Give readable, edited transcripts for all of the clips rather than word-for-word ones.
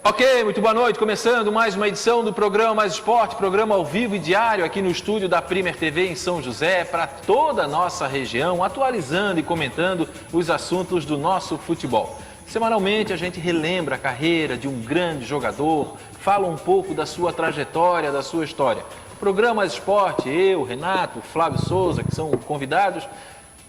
Ok, muito boa noite. Começando mais uma edição do programa Mais Esporte, programa ao vivo e diário aqui no estúdio da Premier TV em São José, para toda a nossa região, atualizando e comentando os assuntos do nosso futebol. Semanalmente a gente relembra a carreira de um grande jogador, fala um pouco da sua trajetória, da sua história. Programa Mais Esporte, eu, Renato, Flávio Souza, que são convidados,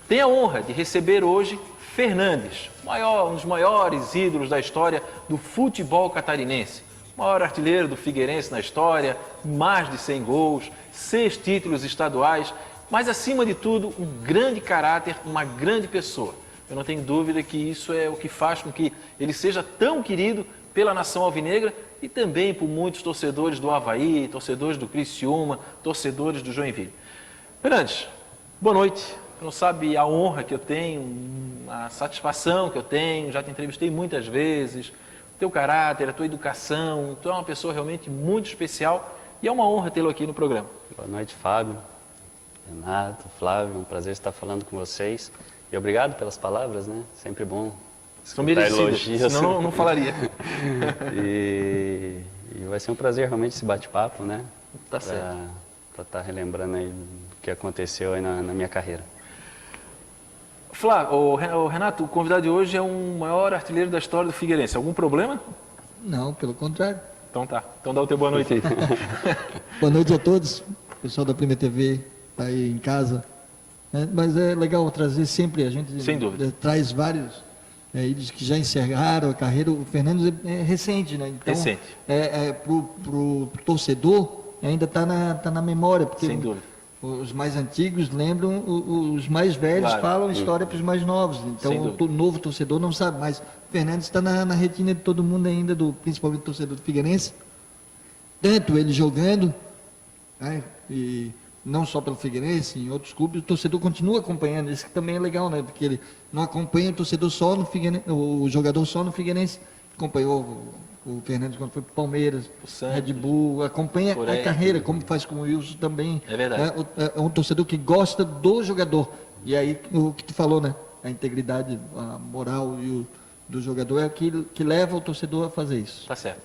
tem a honra de receber hoje Fernandes, um dos maiores ídolos da história do futebol catarinense. O maior artilheiro do Figueirense na história, mais de 100 gols, 6 títulos estaduais, mas acima de tudo, um grande caráter, uma grande pessoa. Eu não tenho dúvida que isso é o que faz com que ele seja tão querido pela nação alvinegra e também por muitos torcedores do Avaí, torcedores do Criciúma, torcedores do Joinville. Fernandes, boa noite. Você não sabe a honra que eu tenho, a satisfação que eu tenho, já te entrevistei muitas vezes, o teu caráter, a tua educação, tu é uma pessoa realmente muito especial e é uma honra tê-lo aqui no programa. Boa noite, Fábio, Renato, Flávio, um prazer estar falando com vocês e obrigado pelas palavras, né? Sempre bom são merecidas, senão não falaria. e vai ser um prazer realmente esse bate-papo, né? Tá certo. Para estar relembrando aí o que aconteceu aí na minha carreira. Flávio, o Renato, o convidado de hoje é um maior artilheiro da história do Figueirense. Algum problema? Não, pelo contrário. Então tá. Então dá o teu boa noite aí. Boa noite a todos. Pessoal da Premier TV está aí em casa. Mas é legal trazer sempre, a gente sem dúvida traz vários ídolos que já encerraram a carreira. O Fernandes é recente, né? Então, recente. Pro torcedor ainda está na memória. Porque sem dúvida. Os mais antigos lembram, os mais velhos falam história para os mais novos. Então, o novo torcedor não sabe, mas o Fernandes está na retina de todo mundo ainda, principalmente do torcedor do Figueirense. Tanto ele jogando, né, e não só pelo Figueirense, em outros clubes, o torcedor continua acompanhando. Isso que também é legal, né? Porque ele não acompanha o torcedor só no Figueirense, o jogador só no Figueirense. Acompanhou o Fernandes quando foi para o Palmeiras, Red Bull, acompanha a carreira, como faz com o Wilson também. É verdade. Né? É um torcedor que gosta do jogador. E aí, o que tu falou, né? A integridade, a moral do jogador é o que leva o torcedor a fazer isso. Tá certo.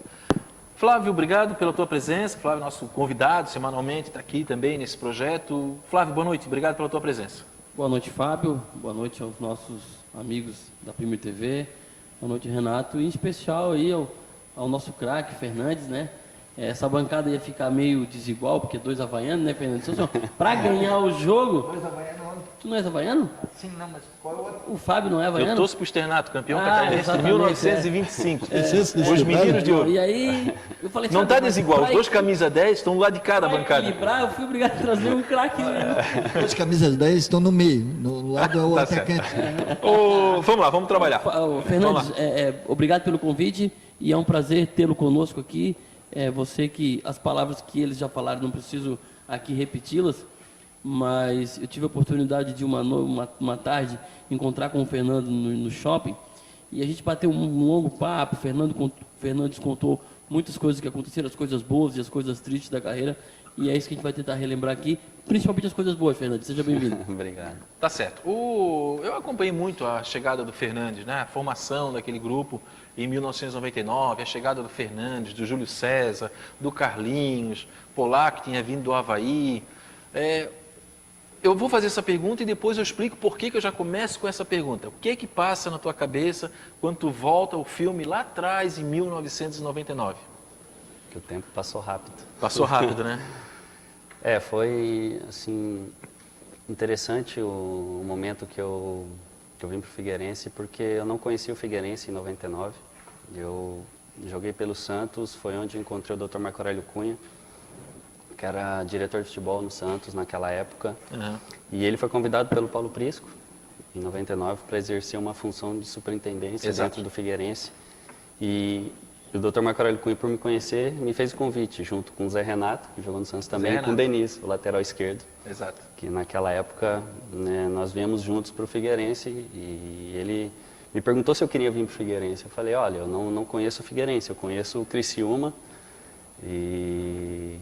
Flávio, obrigado pela tua presença. Flávio, nosso convidado semanalmente, está aqui também nesse projeto. Flávio, boa noite. Obrigado pela tua presença. Boa noite, Fábio. Boa noite aos nossos amigos da Premier TV. Boa noite, Renato. E em especial aí ao nosso craque, Fernandes, né? Essa bancada ia ficar meio desigual, porque 2 havaianos, né, Fernandes? Para ganhar o jogo... 2 havaianos. Tu não és havaiano? Sim, não, mas qual é o outro? O Fábio não é havaiano? Eu torço pro Externato, campeão catarinense de 1925. Os meninos de ouro. E aí, eu falei... Não está desigual, os 2 camisa 10 estão do lado de cá da bancada. Eu fui obrigado a trazer um craque. 2 camisas 10 estão no meio, no lado do atacante. Vamos lá, vamos trabalhar. Fernandes, obrigado pelo convite e é um prazer tê-lo conosco aqui. Você que as palavras que eles já falaram, não preciso aqui repeti-las, mas eu tive a oportunidade de uma tarde encontrar com o Fernando no shopping e a gente bateu um longo papo. Fernandes contou muitas coisas que aconteceram, as coisas boas e as coisas tristes da carreira, e é isso que a gente vai tentar relembrar aqui, principalmente as coisas boas. Fernandes, seja bem-vindo. Obrigado. Tá certo. Eu acompanhei muito a chegada do Fernandes, né? A formação daquele grupo em 1999, a chegada do Fernandes, do Júlio César, do Carlinhos, Polak, que tinha vindo do Avaí. Eu vou fazer essa pergunta e depois eu explico por que eu já começo com essa pergunta. O que é que passa na tua cabeça quando tu volta ao filme lá atrás, em 1999? Que o tempo passou rápido. Passou rápido, né? Foi, assim, interessante o momento que eu vim para o Figueirense, porque eu não conhecia o Figueirense em 99. Eu joguei pelo Santos, foi onde eu encontrei o Dr. Marco Aurélio Cunha, que era diretor de futebol no Santos naquela época. Uhum. E ele foi convidado pelo Paulo Prisco, em 99, para exercer uma função de superintendência dentro do Figueirense. E o Dr. Marco Aurélio Cunha, por me conhecer, me fez o convite, junto com o Zé Renato, que jogou no Santos também, e com o Denis, o lateral esquerdo. Exato. Que naquela época, né, nós viemos juntos para o Figueirense e ele me perguntou se eu queria vir para o Figueirense. Eu falei, olha, eu não conheço o Figueirense, eu conheço o Criciúma e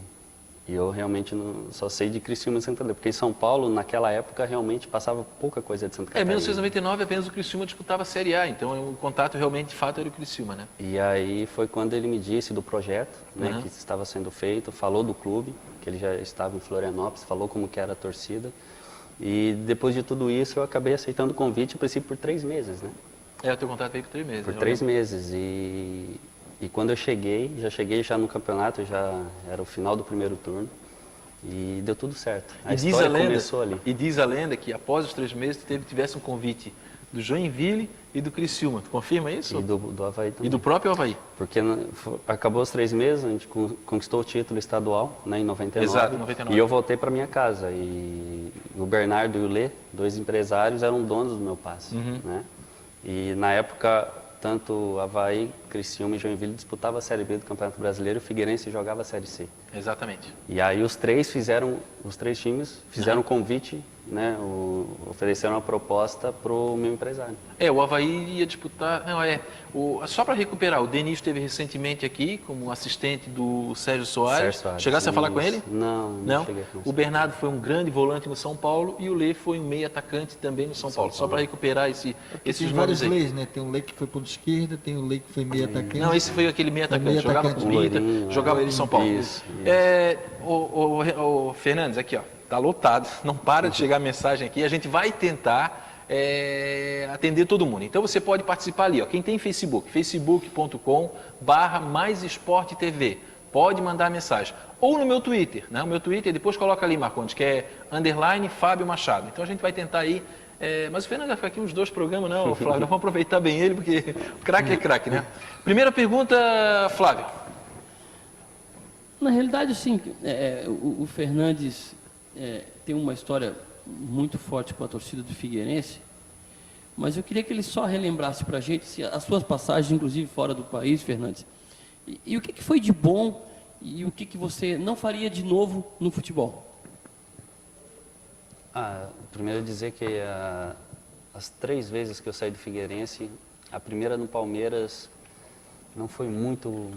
eu realmente só sei de Criciúma e Santo André, porque em São Paulo, naquela época, realmente passava pouca coisa de Santa Catarina. Em 1999, apenas o Criciúma disputava a Série A, então o contato realmente, de fato, era o Criciúma, né? E aí foi quando ele me disse do projeto, né, que estava sendo feito, falou do clube, que ele já estava em Florianópolis, falou como que era a torcida. E depois de tudo isso, eu acabei aceitando o convite, a princípio, por 3 meses, né? O teu contrato veio por 3 meses. Por 3 meses. E quando eu cheguei já no campeonato, já era o final do primeiro turno. E deu tudo certo. A história começou ali. E diz a lenda que após os 3 meses tivesse um convite do Joinville e do Criciúma. Tu confirma isso? E do Avaí também. E do próprio Avaí. Porque acabou os 3 meses, a gente conquistou o título estadual, né, em 99. Exato, em 99. E eu voltei para minha casa. E o Bernardo e o Lê, 2 empresários, eram donos do meu passe. Né? E na época, tanto Avaí, Criciúma e Joinville disputavam a Série B do Campeonato Brasileiro e o Figueirense jogava a Série C. Exatamente. E aí os três times fizeram um convite, né, ofereceram uma proposta para o meu empresário. O Avaí ia disputar... só para recuperar, o Denis esteve recentemente aqui como assistente do Sérgio Soares. Chegasse a falar com ele? Não cheguei a conversar. O Bernardo foi um grande volante no São Paulo e o Lê foi um meio atacante também no São Paulo. Só para recuperar esses tem vários Lês, né? Tem um Lê que foi ponto esquerda, tem um Lê que foi meio atacante. Não, esse foi aquele meio atacante. Jogava com o Inter, jogava no São Paulo. Isso. O Fernandes, aqui, ó, tá lotado, não para de chegar mensagem aqui. A gente vai tentar atender todo mundo. Então você pode participar ali, ó. Quem tem Facebook, facebook.com/maisesportetv, pode mandar mensagem. Ou no meu Twitter, né? O meu Twitter, depois coloca ali, Marcondes, que é _Fábio Machado. Então a gente vai tentar aí. Mas o Fernando vai ficar aqui uns 2 programas, não, Flávio. Vamos aproveitar bem ele, porque craque é craque, né? Primeira pergunta, Flávio. Na realidade, sim, o Fernandes tem uma história muito forte com a torcida do Figueirense, mas eu queria que ele só relembrasse para a gente as suas passagens, inclusive fora do país, Fernandes, e o que foi de bom e o que você não faria de novo no futebol. Primeiro dizer que as 3 vezes que eu saí do Figueirense, a primeira no Palmeiras não foi muito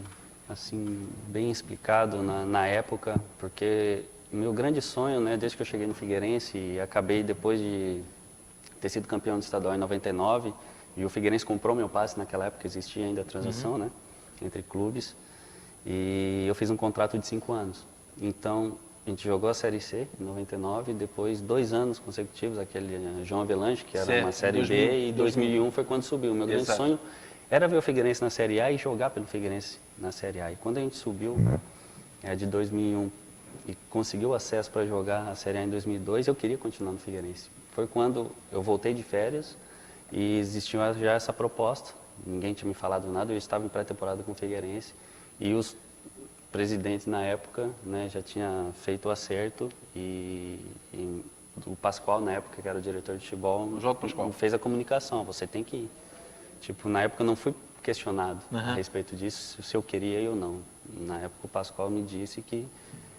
assim bem explicado na época, porque meu grande sonho, né, desde que eu cheguei no Figueirense e acabei depois de ter sido campeão do estadual em 99, e o Figueirense comprou meu passe naquela época, existia ainda a transação, né, entre clubes, e eu fiz um contrato de 5 anos. Então, a gente jogou a Série C em 99, e depois 2 anos consecutivos, aquele João Avelange, que era uma Série B, e 2001 foi quando subiu. O meu grande sonho era ver o Figueirense na Série A e jogar pelo Figueirense na Série A. E quando a gente subiu de 2001 e conseguiu acesso para jogar a Série A em 2002, eu queria continuar no Figueirense. Foi quando eu voltei de férias e existia já essa proposta. Ninguém tinha me falado nada, eu estava em pré-temporada com o Figueirense e os presidentes na época, né, já tinha feito o acerto e o Pascoal, na época, que era o diretor de futebol, fez a comunicação, você tem que ir. Tipo, na época eu não fui questionado a respeito disso, se eu queria ir ou não. Na época o Pascoal me disse que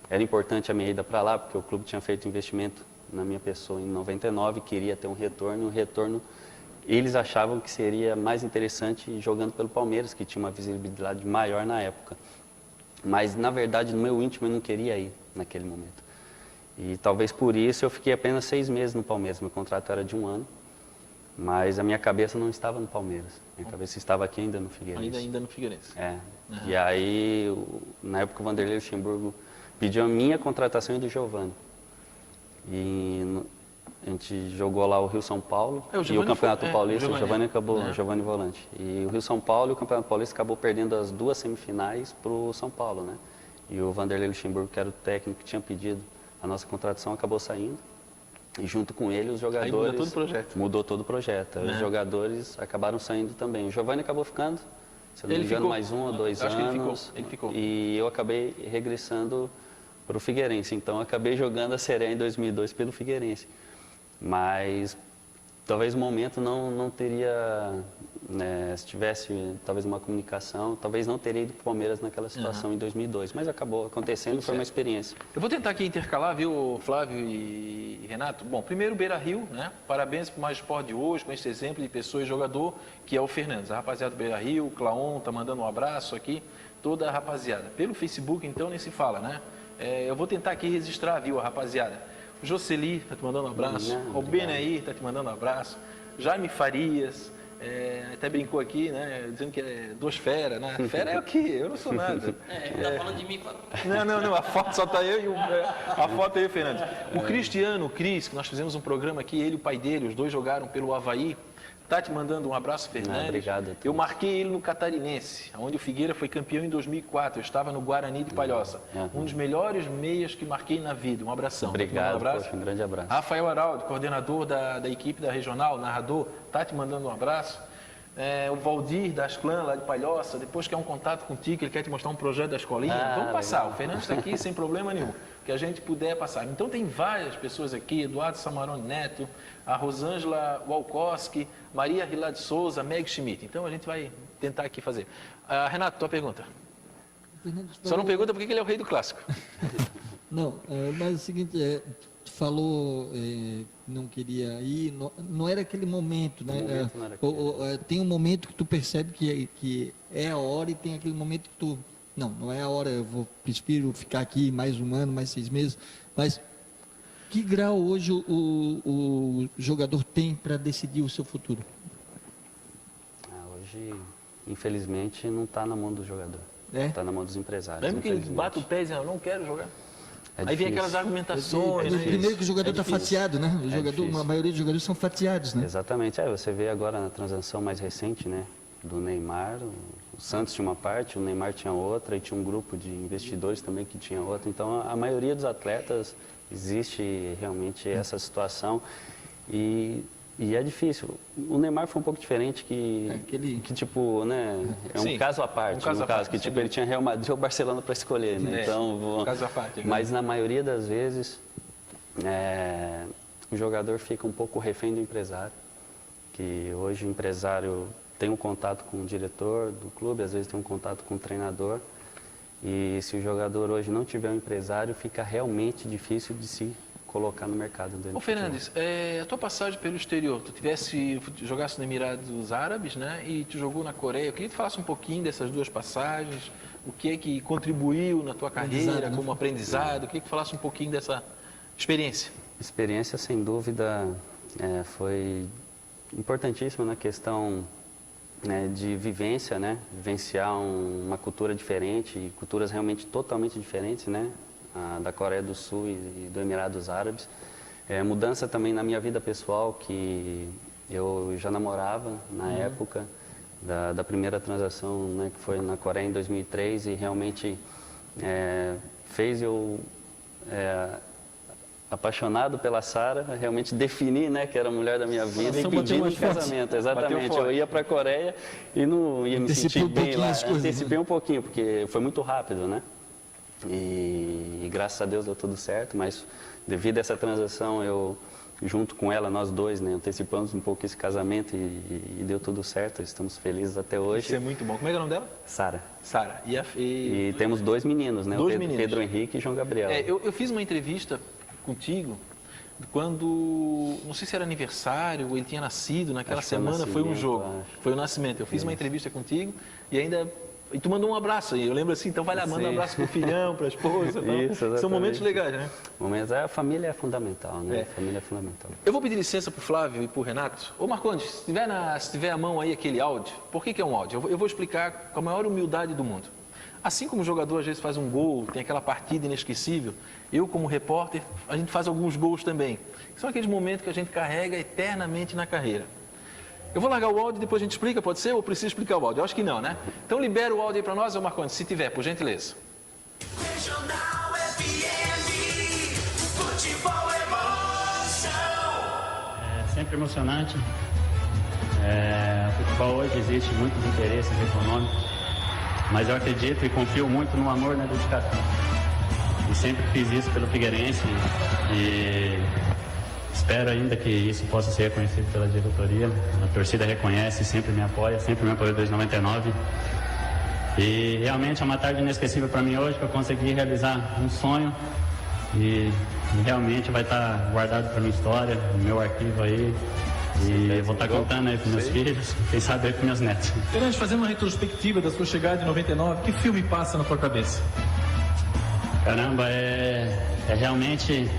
era importante a minha ida para lá, porque o clube tinha feito investimento na minha pessoa em 99, queria ter um retorno, e o retorno eles achavam que seria mais interessante jogando pelo Palmeiras, que tinha uma visibilidade maior na época. Mas, na verdade, no meu íntimo, eu não queria ir naquele momento. E talvez por isso eu fiquei apenas 6 meses no Palmeiras. Meu contrato era de 1 ano, mas a minha cabeça não estava no Palmeiras. Minha cabeça estava aqui ainda no Figueirense. Ainda no Figueirense. E aí, na época, o Vanderlei Luxemburgo pediu a minha contratação e do Giovani. E a gente jogou lá o Rio-São Paulo e o Campeonato Paulista. O Giovani acabou, Giovani volante. E o Rio-São Paulo e o Campeonato Paulista acabou perdendo as 2 semifinais para o São Paulo, né? E o Vanderlei Luxemburgo, que era o técnico que tinha pedido a nossa contratação, acabou saindo. E junto com ele, os jogadores... Aí mudou todo o projeto. Mudou todo o projeto. Os jogadores acabaram saindo também. O Giovani acabou ficando, se eu não me engano, mais 1 ou 2 anos. Ele ficou. E eu acabei regressando para o Figueirense. Então, eu acabei jogando a Série A em 2002 pelo Figueirense. Mas talvez o momento não teria, né, se tivesse talvez uma comunicação, talvez não teria ido para o Palmeiras naquela situação em 2002, mas acabou acontecendo, foi uma experiência. Eu vou tentar aqui intercalar, viu, Flávio e Renato? Bom, primeiro Beira-Rio, né? Parabéns por mais esporte de hoje, com esse exemplo de pessoa e jogador, que é o Fernandes. A rapaziada do Beira-Rio, o Claon tá mandando um abraço aqui, toda a rapaziada. Pelo Facebook, então, nem se fala, né? Eu vou tentar aqui registrar, viu, a rapaziada. O Jocely tá te mandando um abraço, o Benair tá te mandando um abraço, Jaime Farias, até brincou aqui, né, dizendo que é 2 feras, né? Fera é o quê? Eu não sou nada. Tá falando de mim, Flávio. Não, a foto só tá eu e a foto aí, Fernandes. O Cristiano, o Cris, que nós fizemos um programa aqui, ele e o pai dele, os dois jogaram pelo Avaí. Tá te mandando um abraço, Fernandes. Obrigado. Eu marquei ele no Catarinense, onde o Figueira foi campeão em 2004. Eu estava no Guarani de Palhoça. Um dos melhores meias que marquei na vida. Um abração. Obrigado, um abraço. Poxa, um grande abraço. Rafael Araldo, coordenador da equipe da Regional, narrador, tá te mandando um abraço. O Valdir da Asclã, lá de Palhoça, depois quer um contato contigo, ele quer te mostrar um projeto da escolinha. Vamos passar, legal. O Fernandes está aqui sem problema nenhum, que a gente puder passar. Então tem várias pessoas aqui, Eduardo Samarone Neto, a Rosângela Walkoski, Maria Rila de Souza, Meg Schmidt. Então a gente vai tentar aqui fazer. Renato, tua pergunta. Só não pergunta por que ele é o rei do clássico. Não, mas é o seguinte, falou, não queria ir, não era aquele momento, né? Tem um momento que tu percebe que é a hora e tem aquele momento que tu, não é a hora, prefiro ficar aqui mais um ano, mais 6 meses, mas que grau hoje o jogador tem para decidir o seu futuro? Hoje, infelizmente, não está na mão do jogador, está na mão dos empresários. Lembra que ele bate o pé e diz, eu não quero jogar? Aí vem aquelas argumentações. Primeiro que o jogador está fatiado, né? A maioria dos jogadores são fatiados, né? Exatamente. Você vê agora na transação mais recente, né? Do Neymar, o Santos tinha uma parte, o Neymar tinha outra, e tinha um grupo de investidores também que tinha outra. Então, a maioria dos atletas, existe realmente essa situação. E é difícil. O Neymar foi um pouco diferente, que tipo, né, é um caso à parte, que tipo, ele tinha Real Madrid ou Barcelona para escolher, né? Então, caso à parte. Mas na maioria das vezes, o jogador fica um pouco refém do empresário, que hoje o empresário tem um contato com o diretor do clube, às vezes tem um contato com o treinador, e se o jogador hoje não tiver um empresário, fica realmente difícil de se colocar no mercado dele. Ô Fernandes, a tua passagem pelo exterior, jogasse nos Emirados Árabes, né? E tu jogou na Coreia. Eu queria que tu falasse um pouquinho dessas 2 passagens, o que é que contribuiu na tua carreira como aprendizado. Eu queria que tu falasse um pouquinho dessa experiência. Experiência, sem dúvida, foi importantíssima na questão, né, de vivência, né? Vivenciar uma cultura diferente, e culturas realmente totalmente diferentes, né? Da Coreia do Sul e do Emirados Árabes. Mudança também na minha vida pessoal, que eu já namorava na época da primeira transação, né, que foi na Coreia em 2003, e realmente fez eu, apaixonado pela Sara, realmente definir, né, que era a mulher da minha vida e pedir um casamento. Exatamente, eu ia para a Coreia e não ia me sentir bem lá. Antecipei um pouquinho, porque foi muito rápido, né? E graças a Deus deu tudo certo, mas devido a essa transação, eu, junto com ela, nós dois, né, antecipamos um pouco esse casamento e deu tudo certo, estamos felizes até hoje. Isso é muito bom. Como é que é o nome dela? Sara. Sara. E temos 2 meninos, né? Pedro Henrique e João Gabriel. Eu fiz uma entrevista contigo quando, não sei se era aniversário ou ele tinha nascido, naquela semana foi um jogo, foi o nascimento. Eu fiz uma entrevista contigo e tu mandou um abraço aí, eu lembro assim, então vai lá, manda um abraço pro filhão, pra esposa. Isso, são momentos legais, né? A família é fundamental, né? A família é fundamental. Eu vou pedir licença pro Flávio e pro Renato. Ô Marcondes, se tiver à mão aí aquele áudio, por que é um áudio? Eu vou explicar com a maior humildade do mundo. Assim como o jogador às vezes faz um gol, tem aquela partida inesquecível, eu como repórter, a gente faz alguns gols também. São aqueles momentos que a gente carrega eternamente na carreira. Eu vou largar o áudio e depois a gente explica, pode ser? Ou preciso explicar o áudio? Eu acho que não, né? Então libera o áudio aí para nós, Marcondes, se tiver, por gentileza. Regional FM, futebol emoção. É sempre emocionante. O futebol hoje existe muitos interesses econômicos, mas eu acredito e confio muito no amor e na dedicação. E sempre fiz isso pelo Figueirense e Espero ainda que isso possa ser reconhecido pela diretoria. A torcida reconhece, sempre me apoia, sempre me apoiou desde 99. E realmente é uma tarde inesquecível para mim hoje, que eu consegui realizar um sonho e realmente vai estar guardado para minha história, no meu arquivo aí. E eu vou estar contando aí para meus filhos, quem sabe aí para meus netos. Fernandes, fazendo uma retrospectiva da sua chegada em 99, que filme passa na sua cabeça? Caramba, é realmente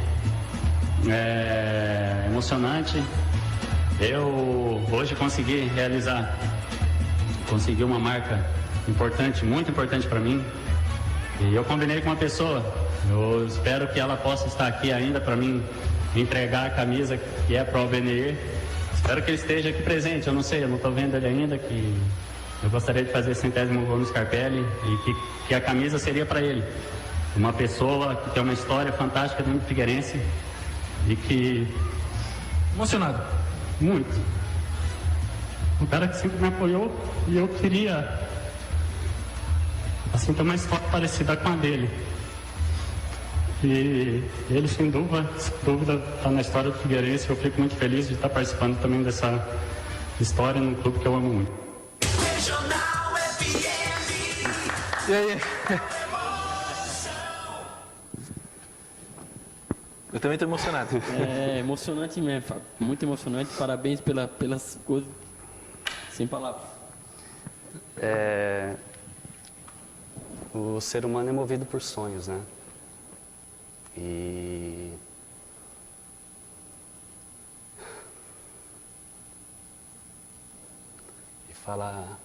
emocionante. Eu hoje consegui uma marca importante, muito importante para mim. E eu combinei com uma pessoa, eu espero que ela possa estar aqui ainda para mim entregar a camisa que é para o Albenir. Espero que ele esteja aqui presente, eu não sei, eu não estou vendo ele ainda, que eu gostaria de fazer 100º gol no Scarpelli e que a camisa seria para ele. Uma pessoa que tem uma história fantástica dentro do Figueirense e que... Emocionado? Muito. Um cara que sempre me apoiou e eu queria, assim, ter uma história parecida com a dele. E ele, sem dúvida, está na história do Figueirense. Eu fico muito feliz de estar participando também dessa história num clube que eu amo muito. Regional FM. E aí? Eu também estou emocionado. É emocionante mesmo, Fábio. Muito emocionante. Parabéns pelas coisas. Sem palavras. O ser humano é movido por sonhos, né? E falar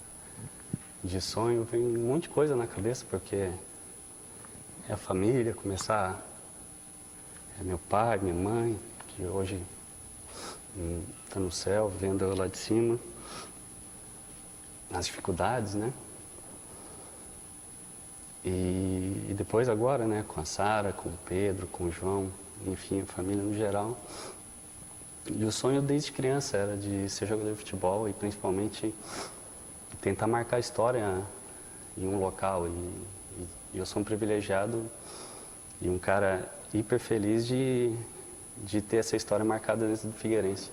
de sonho vem um monte de coisa na cabeça, porque é a família, começar, é meu pai, minha mãe, que hoje está no céu, vendo eu lá de cima, as dificuldades, né? E depois agora, né, com a Sara, com o Pedro, com o João, enfim, a família no geral. E o sonho desde criança era de ser jogador de futebol e principalmente tentar marcar a história em um local. E eu sou um privilegiado e um cara hiper feliz de ter essa história marcada dentro do Figueirense,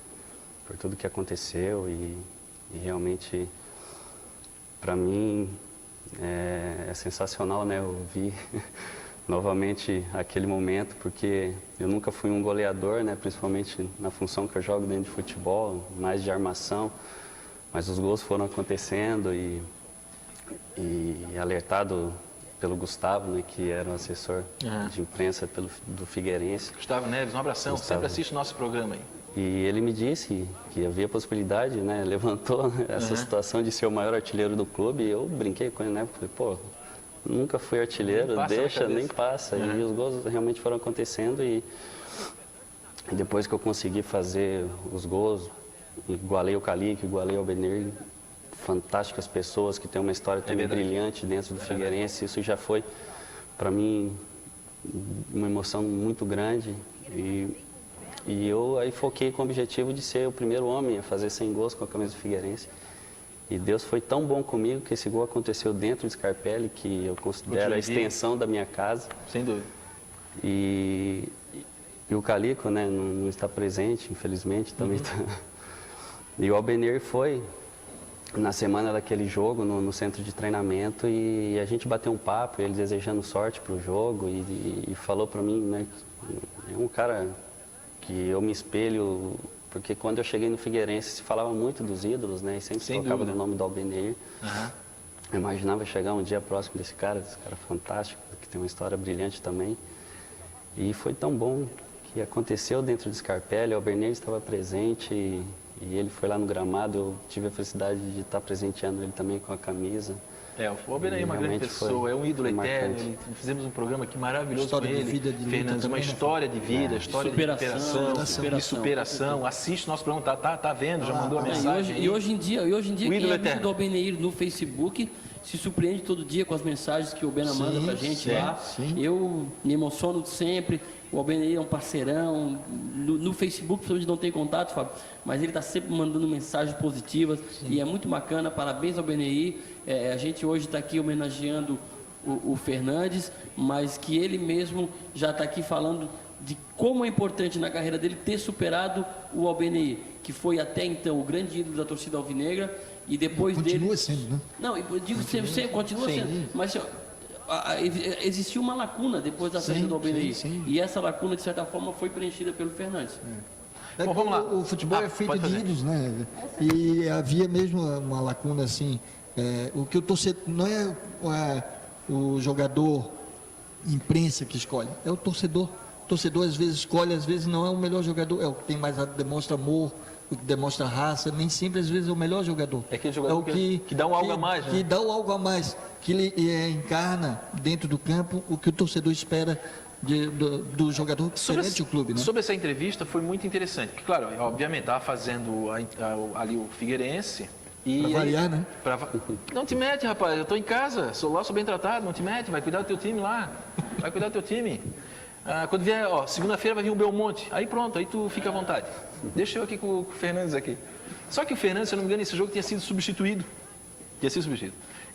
por tudo que aconteceu e realmente, para mim, é sensacional, né? Eu vi novamente aquele momento, porque eu nunca fui um goleador, né? Principalmente na função que eu jogo dentro de futebol, mais de armação, mas os gols foram acontecendo e alertado pelo Gustavo, né? Que era o assessor de imprensa do Figueirense. Gustavo Neves, um abração, sempre assiste o nosso programa aí. E ele me disse que havia possibilidade, né? Levantou essa situação de ser o maior artilheiro do clube. E eu brinquei com ele, né? Falei, pô, nunca fui artilheiro, deixa, nem passa. E os gols realmente foram acontecendo. E depois que eu consegui fazer os gols, igualei o Calique, igualei o Albenir, fantásticas pessoas que têm uma história também brilhante dentro do Figueirense. Isso já foi, para mim, uma emoção muito grande. E eu aí foquei com o objetivo de ser o primeiro homem a fazer 100 gols com a camisa do Figueirense. E Deus foi tão bom comigo que esse gol aconteceu dentro do Scarpelli, que eu considero a extensão da minha casa. Sem dúvida. E o Calico, né, não está presente, infelizmente, também está. E o Albenir foi na semana daquele jogo, no centro de treinamento, e a gente bateu um papo, ele desejando sorte para o jogo, e falou para mim, né, é um cara que eu me espelho, porque quando eu cheguei no Figueirense se falava muito dos ídolos, né? E sempre se tocava no nome do Albenir. Eu imaginava chegar um dia próximo desse cara fantástico, que tem uma história brilhante também. E foi tão bom que aconteceu dentro do Scarpelli, o Albenir estava presente e ele foi lá no gramado, eu tive a felicidade de estar presenteando ele também com a camisa. O Albenir é uma grande pessoa, é um ídolo eterno. Fizemos um programa aqui maravilhoso com ele, Fernandes, uma história de vida, história de superação. Assiste o nosso programa, tá vendo, já mandou a mensagem. E hoje em dia quem é amigo do Albenir no Facebook se surpreende todo dia com as mensagens que o Bena manda pra gente lá. Eu me emociono sempre. O Albenir é um parceirão. No Facebook, principalmente não tem contato, Fábio, mas ele está sempre mandando mensagens positivas. E é muito bacana. Parabéns ao Albenir. A gente hoje está aqui homenageando o Fernandes, mas que ele mesmo já está aqui falando de como é importante na carreira dele ter superado o Albenir, que foi até então o grande ídolo da torcida alvinegra, e depois Continua dele... sendo, né? Não, eu digo sempre, continua sendo, mas assim, existiu uma lacuna depois da saída do Albenir, e essa lacuna, de certa forma, foi preenchida pelo Fernandes. Bom, vamos lá. O futebol é feito pode de fazer. ídolos, né? E havia mesmo uma lacuna assim. O que o torcedor não é o jogador imprensa que escolhe, é o torcedor. O torcedor às vezes escolhe, às vezes não é o melhor jogador, é o que tem mais demonstra amor, o que demonstra raça, nem sempre às vezes é o melhor jogador. É aquele jogador que dá um algo a mais, né? Que dá um algo a mais, que ele encarna dentro do campo o que o torcedor espera do jogador diferente do clube, né? Sobre essa entrevista foi muito interessante, porque, claro, obviamente estava fazendo ali o Figueirense. E Pra variar, né? Não te mete, rapaz, eu estou em casa, sou bem tratado, não te mete, vai cuidar do teu time lá, vai cuidar do teu time. Quando vier, segunda-feira vai vir o Belmonte, aí pronto, aí tu fica à vontade. Deixa eu aqui com o Fernandes aqui. Só que o Fernandes, se eu não me engano, esse jogo tinha sido substituído.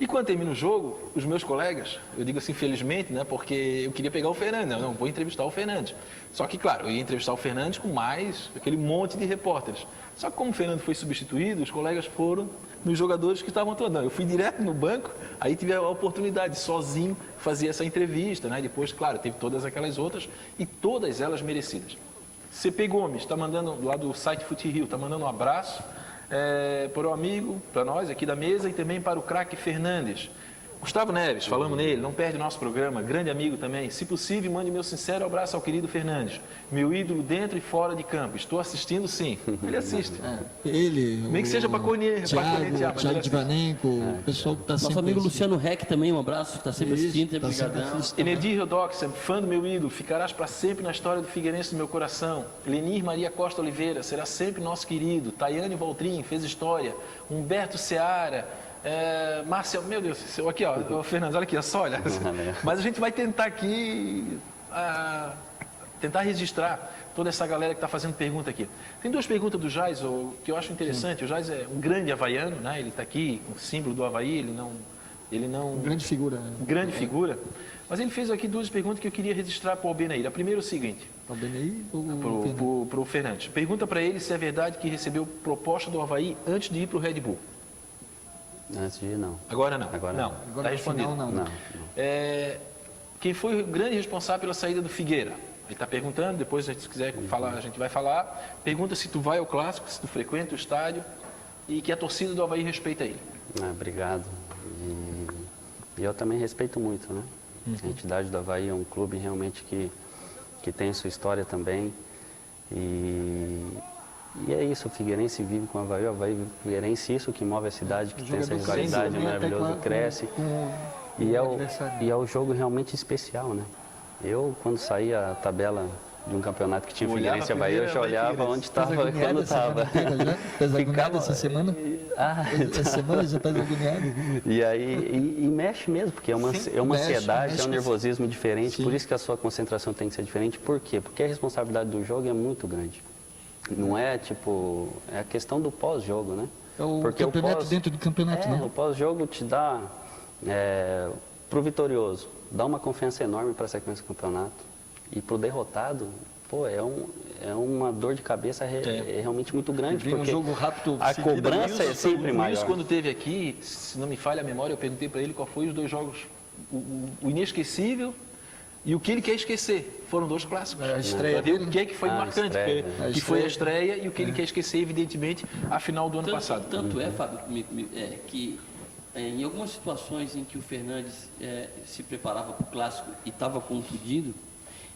E quando termina o jogo, os meus colegas, eu digo assim, felizmente, né, porque eu queria pegar o Fernandes, não, vou entrevistar o Fernandes. Só que, claro, eu ia entrevistar o Fernandes com mais aquele monte de repórteres. Só que como o Fernando foi substituído, os colegas foram nos jogadores que estavam atuando. Não, eu fui direto no banco, aí tive a oportunidade, sozinho, fazer essa entrevista, né? Depois, claro, teve todas aquelas outras e todas elas merecidas. CP Gomes está mandando, lá do site Fute Rio, está mandando um abraço para o amigo, para nós aqui da mesa e também para o craque Fernandes. Gustavo Neves, falamos nele, não perde o nosso programa, grande amigo também. Se possível, mande meu sincero abraço ao querido Fernandes, meu ídolo dentro e fora de campo. Estou assistindo sim. Ele assiste. Ele, Nem que seja para cornetear. Thiago Divanenko, o pessoal que está sempre... Nosso amigo Luciano Reck também, um abraço, está sempre assistindo, sempre tá sempre ligadão. assistindo. Enedir Rodox, fã do meu ídolo, ficarás para sempre na história do Figueirense no meu coração. Lenir Maria Costa Oliveira, será sempre nosso querido. Tayane Valtrin, fez história. Humberto Seara, Marcel, meu Deus, aqui ó, Fernando, olha aqui, só olha. Mas a gente vai tentar aqui, tentar registrar toda essa galera que está fazendo pergunta aqui. Tem duas perguntas do Jais que eu acho interessante. Sim. O Jais é um grande havaiano, né? Ele está aqui com o símbolo do Havaí, ele não... Grande figura. Grande figura. Mas ele fez aqui duas perguntas que eu queria registrar para o Albenair. A primeira é o seguinte. Albenair ou para o Fernandes. Pergunta para ele se é verdade que recebeu proposta do Havaí antes de ir para o Red Bull. Antes de ir, não. Agora não. Agora não. Está respondido. Final, não. Quem foi o grande responsável pela saída do Figueira? Ele está perguntando, depois se quiser falar, a gente vai falar. Pergunta se tu vai ao clássico, se tu frequenta o estádio e que a torcida do Havaí respeita ele. Obrigado. E eu também respeito muito, né? A entidade do Havaí é um clube realmente que tem sua história também. E é isso, o Figueirense vive com o Havaí vive com o Figueirense, isso que move a cidade, que tem essa rivalidade maravilhosa, cresce. E é o jogo realmente especial, né? Eu, quando saí a tabela de um campeonato que tinha Figueirense e Havaí, eu já olhava onde estava e quando estava. Estás agoniado essa semana? Essa semana já estás agoniado? E aí, mexe mesmo, porque é uma ansiedade, mexe, é um nervosismo diferente, sim. por isso que a sua concentração tem que ser diferente. Por quê? Porque a responsabilidade do jogo é muito grande. Não é tipo, é a questão do pós-jogo, né? É o campeonato dentro do campeonato, né? O pós-jogo te dá, pro vitorioso, dá uma confiança enorme para a sequência do campeonato. E pro derrotado, pô, é uma dor de cabeça realmente muito grande. Porque um jogo rápido, a cobrança é sempre maior. O Luiz, quando esteve aqui, se não me falha a memória, eu perguntei para ele qual foi os dois jogos, o inesquecível e o que ele quer esquecer. Foram dois clássicos. A estreia dele. O que foi marcante, que foi a estreia e o que ele quer esquecer, evidentemente, a final do ano passado. Tanto é, Fábio, que em algumas situações em que o Fernandes se preparava para o clássico e estava contundido,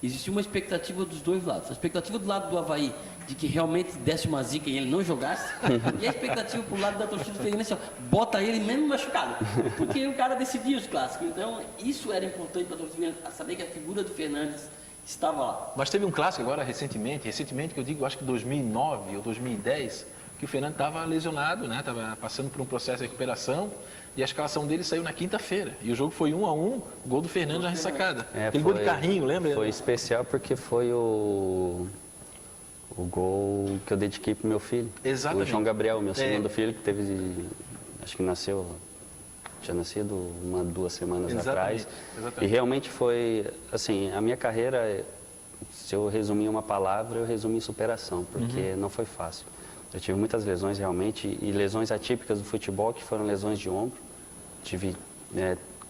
existia uma expectativa dos dois lados. A expectativa do lado do Havaí de que realmente desse uma zica e ele não jogasse, e a expectativa pro lado da torcida do Figueirense, bota ele mesmo machucado, porque o cara decidia os clássicos. Então, isso era importante para a torcida, saber que a figura do Fernandes estava lá. Mas teve um clássico agora recentemente que eu digo, acho que 2009 ou 2010, que o Fernando estava lesionado, né? Estava passando por um processo de recuperação e a escalação dele saiu na quinta-feira. E o jogo foi 1-1, gol do Fernando na ressacada. Aquele gol de carrinho, lembra? Foi especial porque foi o gol que eu dediquei pro meu filho. Exatamente. O João Gabriel, meu segundo filho, que acho que tinha nascido 2 semanas atrás. Exatamente. E realmente foi, assim, a minha carreira se eu resumir uma palavra, eu resumi superação, porque não foi fácil. Eu tive muitas lesões realmente, e lesões atípicas do futebol, que foram lesões de ombro. Tive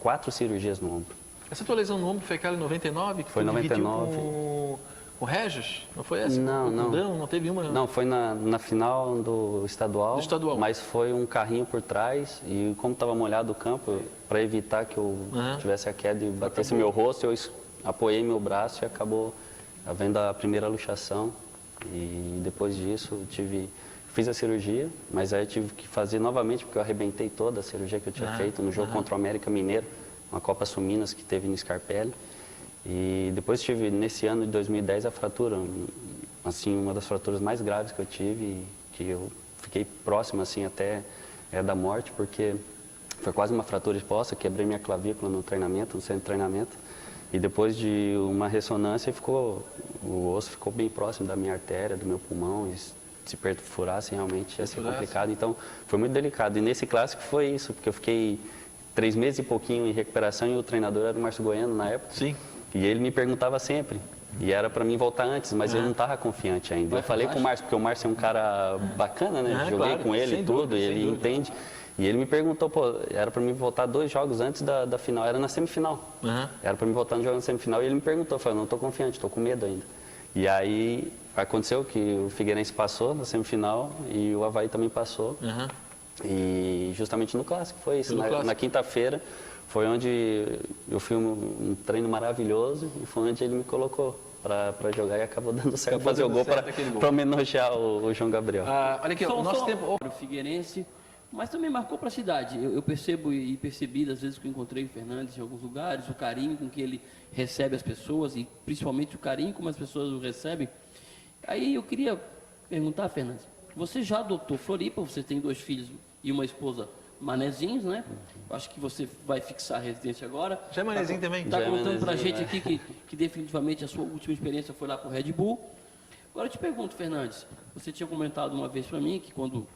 4 cirurgias no ombro. Essa tua lesão no ombro foi aquela em 99? Que Foi em 99. Com o Regis? Não foi essa? Não, não. Não teve uma? Não, foi na final do estadual, mas foi um carrinho por trás, e como estava molhado o campo, para evitar que eu tivesse a queda e batesse meu rosto, eu apoiei meu braço e acabou havendo a primeira luxação. E depois disso fiz a cirurgia, mas aí eu tive que fazer novamente, porque eu arrebentei toda a cirurgia que eu tinha feito no jogo contra o América Mineiro, uma Copa Sul Minas que teve no Scarpelli. E depois tive, nesse ano de 2010, a fratura, assim, uma das fraturas mais graves que eu tive, que eu fiquei próximo, assim, até da morte, porque foi quase uma fratura exposta, quebrei minha clavícula no treinamento, no centro de treinamento, e depois de uma ressonância o osso ficou bem próximo da minha artéria, do meu pulmão, e se perfurasse realmente ia ser complicado, então foi muito delicado. E nesse clássico foi isso, porque eu fiquei 3 meses e pouquinho em recuperação, e o treinador era o Márcio Goiano na época. Sim. E ele me perguntava sempre, e era para mim voltar antes, mas eu não estava confiante ainda. Eu falei com o Márcio, porque o Márcio é um cara bacana, né? Joguei claro, com ele e tudo, dúvida, e ele entende. E ele me perguntou, era para mim voltar 2 jogos antes da final, era na semifinal. Era para mim voltar no jogo na semifinal, e ele me perguntou, falei, não estou confiante, estou com medo ainda. E aí aconteceu que o Figueirense passou na semifinal e o Avaí também passou. E justamente no clássico foi isso, na quinta-feira. Foi onde eu fui um treino maravilhoso, e foi onde ele me colocou para jogar, e acabou dando certo fazer o gol para homenagear o João Gabriel. Olha aqui, o nosso tempo... O Figueirense, mas também marcou para a cidade. Eu percebo e percebi, às vezes, que eu encontrei o Fernandes em alguns lugares, o carinho com que ele recebe as pessoas, e principalmente o carinho como as pessoas o recebem. Aí eu queria perguntar, Fernandes, você já adotou Floripa, você tem 2 filhos e uma esposa manezinhos, né? Acho que você vai fixar a residência agora. Já é manezinho também? Está contando para a gente aqui que definitivamente a sua última experiência foi lá com o Red Bull. Agora eu te pergunto, Fernandes, você tinha comentado uma vez para mim que quando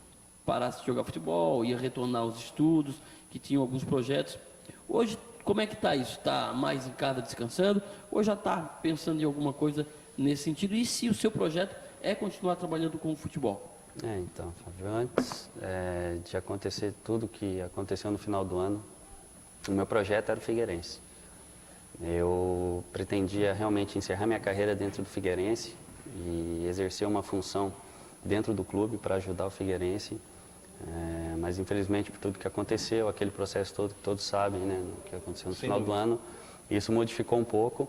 parasse de jogar futebol, ia retornar aos estudos, que tinham alguns projetos. Hoje, como é que está isso? Está mais em casa descansando ou já está pensando em alguma coisa nesse sentido? E se o seu projeto é continuar trabalhando com o futebol? Então, Fábio, antes de acontecer tudo que aconteceu no final do ano, o meu projeto era o Figueirense. Eu pretendia realmente encerrar minha carreira dentro do Figueirense e exercer uma função dentro do clube para ajudar o Figueirense, mas infelizmente por tudo que aconteceu, aquele processo todo que todos sabem, né, que aconteceu no final do ano, isso modificou um pouco,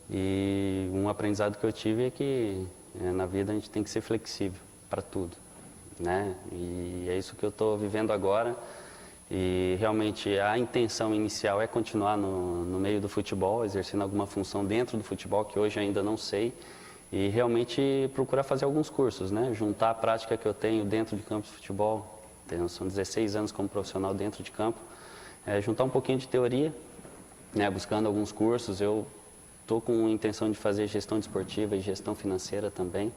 e um aprendizado que eu tive é que na vida a gente tem que ser flexível para tudo, né? E é isso que eu estou vivendo agora, e realmente a intenção inicial é continuar no meio do futebol, exercendo alguma função dentro do futebol, que hoje ainda não sei, e realmente procurar fazer alguns cursos, né? Juntar a prática que eu tenho dentro de campo de futebol, são 16 anos como profissional dentro de campo, juntar um pouquinho de teoria, né? Buscando alguns cursos. Eu estou com a intenção de fazer gestão desportiva e gestão financeira também.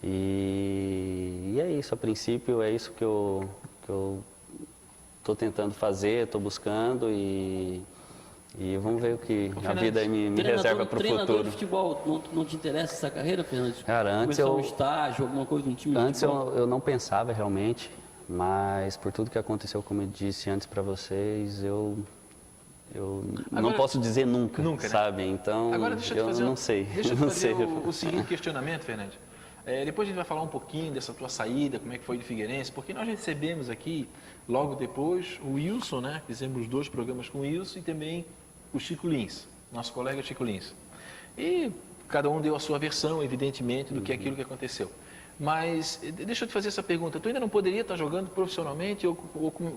E é isso, a princípio é isso que eu estou tentando fazer, estou buscando, e vamos ver o que a vida me reserva para o futuro. Treinador de futebol, não te interessa essa carreira, Fernandes? Cara, antes um estágio, alguma coisa, um time de futebol? Antes eu não pensava realmente, mas por tudo que aconteceu, como eu disse antes para vocês, eu não posso dizer nunca, sabe? Né? Então, agora, não sei. Deixa eu fazer o seguinte questionamento, Fernandes. Depois a gente vai falar um pouquinho dessa tua saída, como é que foi de Figueirense, porque nós recebemos aqui, logo depois, o Wilson, né? Fizemos 2 programas com o Wilson, e também o Chico Lins, nosso colega Chico Lins. E cada um deu a sua versão, evidentemente, do que é aquilo que aconteceu. Mas deixa eu te fazer essa pergunta, tu ainda não poderia estar jogando profissionalmente, ou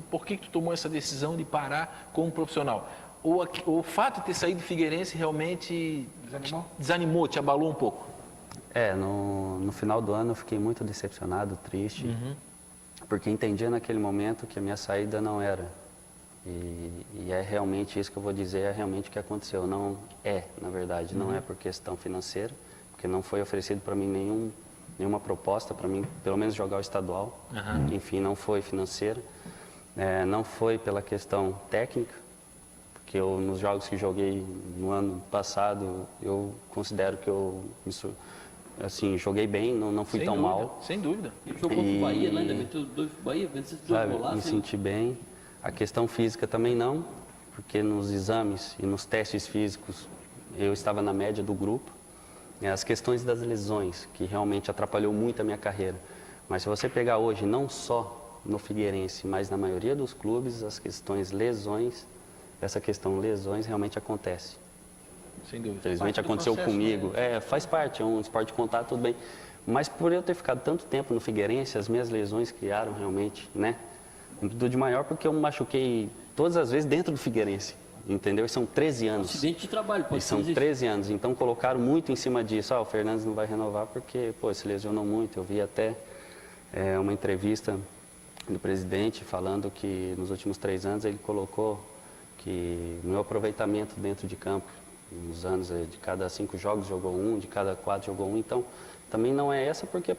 por que tu tomou essa decisão de parar como profissional? Ou o fato de ter saído do Figueirense realmente desanimou, te abalou um pouco? No final do ano eu fiquei muito decepcionado, triste, porque entendia naquele momento que a minha saída não era. E é realmente isso que eu vou dizer, é realmente o que aconteceu. Não é, na verdade, não é por questão financeira, porque não foi oferecido para mim nenhuma proposta para mim, pelo menos jogar o estadual. Enfim, não foi financeira. Não foi pela questão técnica, porque nos jogos que joguei no ano passado, eu considero que eu assim, joguei bem, não fui Sem tão dúvida, mal. sem dúvida. Ele jogou contra o Bahia, né? Ainda meteu 2 pro Bahia, venceu Sabe, jogou lá. me senti bem. A questão física também não, porque nos exames e nos testes físicos eu estava na média do grupo. As questões das lesões, que realmente atrapalhou muito a minha carreira. Mas se você pegar hoje, não só no Figueirense, mas na maioria dos clubes, as questões lesões, essa questão lesões realmente acontece. Sem dúvida. Infelizmente aconteceu comigo. Faz parte, é um esporte de contato, tudo bem. Mas por eu ter ficado tanto tempo no Figueirense, as minhas lesões criaram realmente, né? De maior porque eu me machuquei todas as vezes dentro do Figueirense, entendeu? E são 13 anos. Acidente de trabalho, pode E são ser 13 anos, então colocaram muito em cima disso. O Fernandes não vai renovar porque, se lesionou muito. Eu vi até uma entrevista do presidente falando que nos últimos 3 anos ele colocou que o meu aproveitamento dentro de campo, nos anos de cada 5 jogos jogou 1, de cada 4 jogou 1, então também não é essa porque,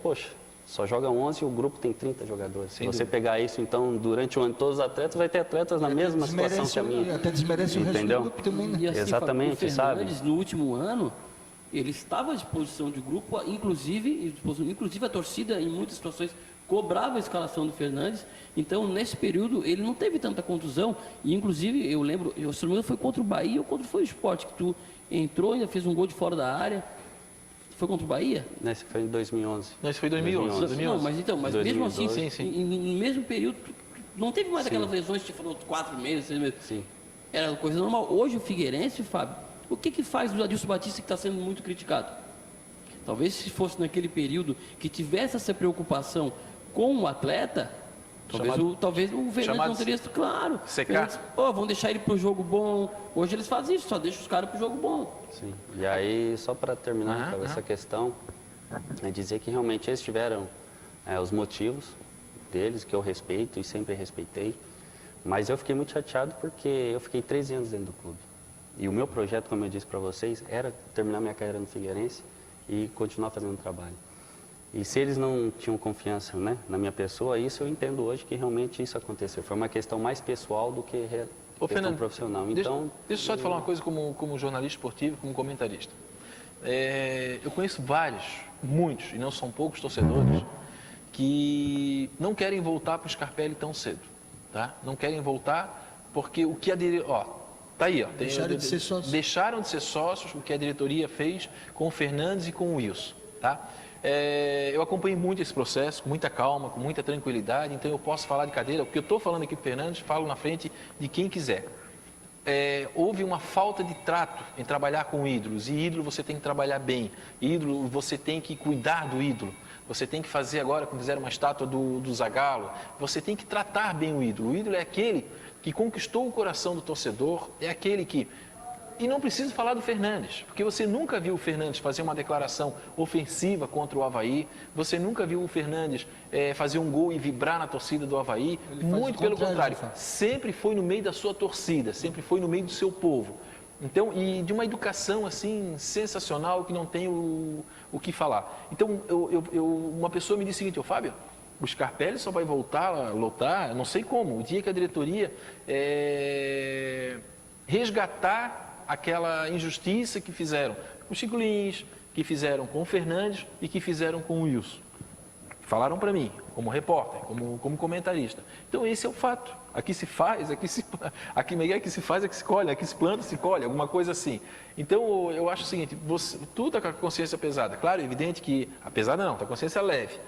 só joga 11 e o grupo tem 30 jogadores. Se você pegar isso, então, durante o ano, todos os atletas, vai ter atletas na mesma situação que a minha. Até desmerece o resto do Entendeu? grupo também, né? E assim, Exatamente, Fábio, o sabe? Fernandes, no último ano, ele estava à disposição de grupo, inclusive a torcida, em muitas situações, cobrava a escalação do Fernandes. Então, nesse período, ele não teve tanta contusão. E, inclusive, eu lembro, se não me engano, foi contra o Bahia ou contra o Sport, que tu entrou, ainda fez um gol de fora da área. Foi contra o Bahia? Esse foi em 2011. Não, esse foi 2011. Não, mas mesmo assim, 2012. Sim. no mesmo período, não teve mais aquelas lesões que te falou 4 meses, 6 meses. Sim. Era coisa normal. Hoje o Figueirense, Fábio, o que faz do Adilson Batista que está sendo muito criticado? Talvez se fosse naquele período que tivesse essa preocupação com o atleta, talvez o Fernandes não teria, claro. Secar. Vão deixar ele para o jogo bom. Hoje eles fazem isso, só deixam os caras para o jogo bom. Sim. E aí, só para terminar essa questão, é dizer que realmente eles tiveram os motivos deles, que eu respeito e sempre respeitei, mas eu fiquei muito chateado porque eu fiquei 13 anos dentro do clube. E o meu projeto, como eu disse para vocês, era terminar minha carreira no Figueirense e continuar fazendo trabalho. E se eles não tinham confiança, né, na minha pessoa, isso eu entendo hoje que realmente isso aconteceu. Foi uma questão mais pessoal do que questão Fernando, profissional. Deixa Então, eu só te falar uma coisa como jornalista esportivo, como comentarista. Eu conheço muitos, e não são poucos torcedores, que não querem voltar para o Scarpelli tão cedo. Tá? Não querem voltar porque o que a diretoria... Tá aí, Deixaram de ser sócios. Deixaram de ser sócios, o que a diretoria fez com o Fernandes e com o Wilson. Tá? Eu acompanhei muito esse processo, com muita calma, com muita tranquilidade, então eu posso falar de cadeira. O que eu estou falando aqui para o Fernandes, falo na frente de quem quiser. Houve uma falta de trato em trabalhar com ídolos, e ídolo você tem que trabalhar bem, ídolo você tem que cuidar do ídolo, você tem que fazer agora, quando fizeram uma estátua do Zagallo, você tem que tratar bem o ídolo é aquele que conquistou o coração do torcedor, é aquele que... E não preciso falar do Fernandes, porque você nunca viu o Fernandes fazer uma declaração ofensiva contra o Avaí, você nunca viu o Fernandes fazer um gol e vibrar na torcida do Avaí, muito pelo contrário, sempre foi no meio da sua torcida, sempre foi no meio do seu povo. Então, e de uma educação assim sensacional que não tem o que falar. Então, uma pessoa me disse o seguinte: Fábio, o Scarpelli só vai voltar a lotar, não sei como, o dia que a diretoria resgatar aquela injustiça que fizeram com o Chico Lins, que fizeram com o Fernandes e que fizeram com o Wilson. Falaram para mim, como repórter, como comentarista. Então, esse é o fato. Aqui se faz, aqui se faz, aqui se colhe, aqui se planta, se colhe, alguma coisa assim. Então, eu acho o seguinte, tu está com a consciência pesada. Claro, é evidente que, pesada não, tá com a consciência leve.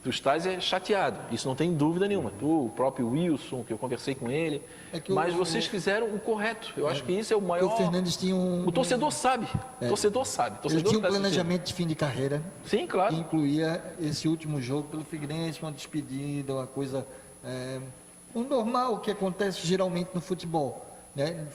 Tu estás chateado, isso não tem dúvida nenhuma. Tu, o próprio Wilson, que eu conversei com ele, mas vocês fizeram o correto. Eu acho que isso é o maior... O Fernandes tinha O torcedor sabe, o torcedor sabe. Ele tinha um planejamento de fim de carreira. Sim, claro. Que incluía esse último jogo pelo Figueirense, uma despedida, uma coisa... normal que acontece geralmente no futebol. Né?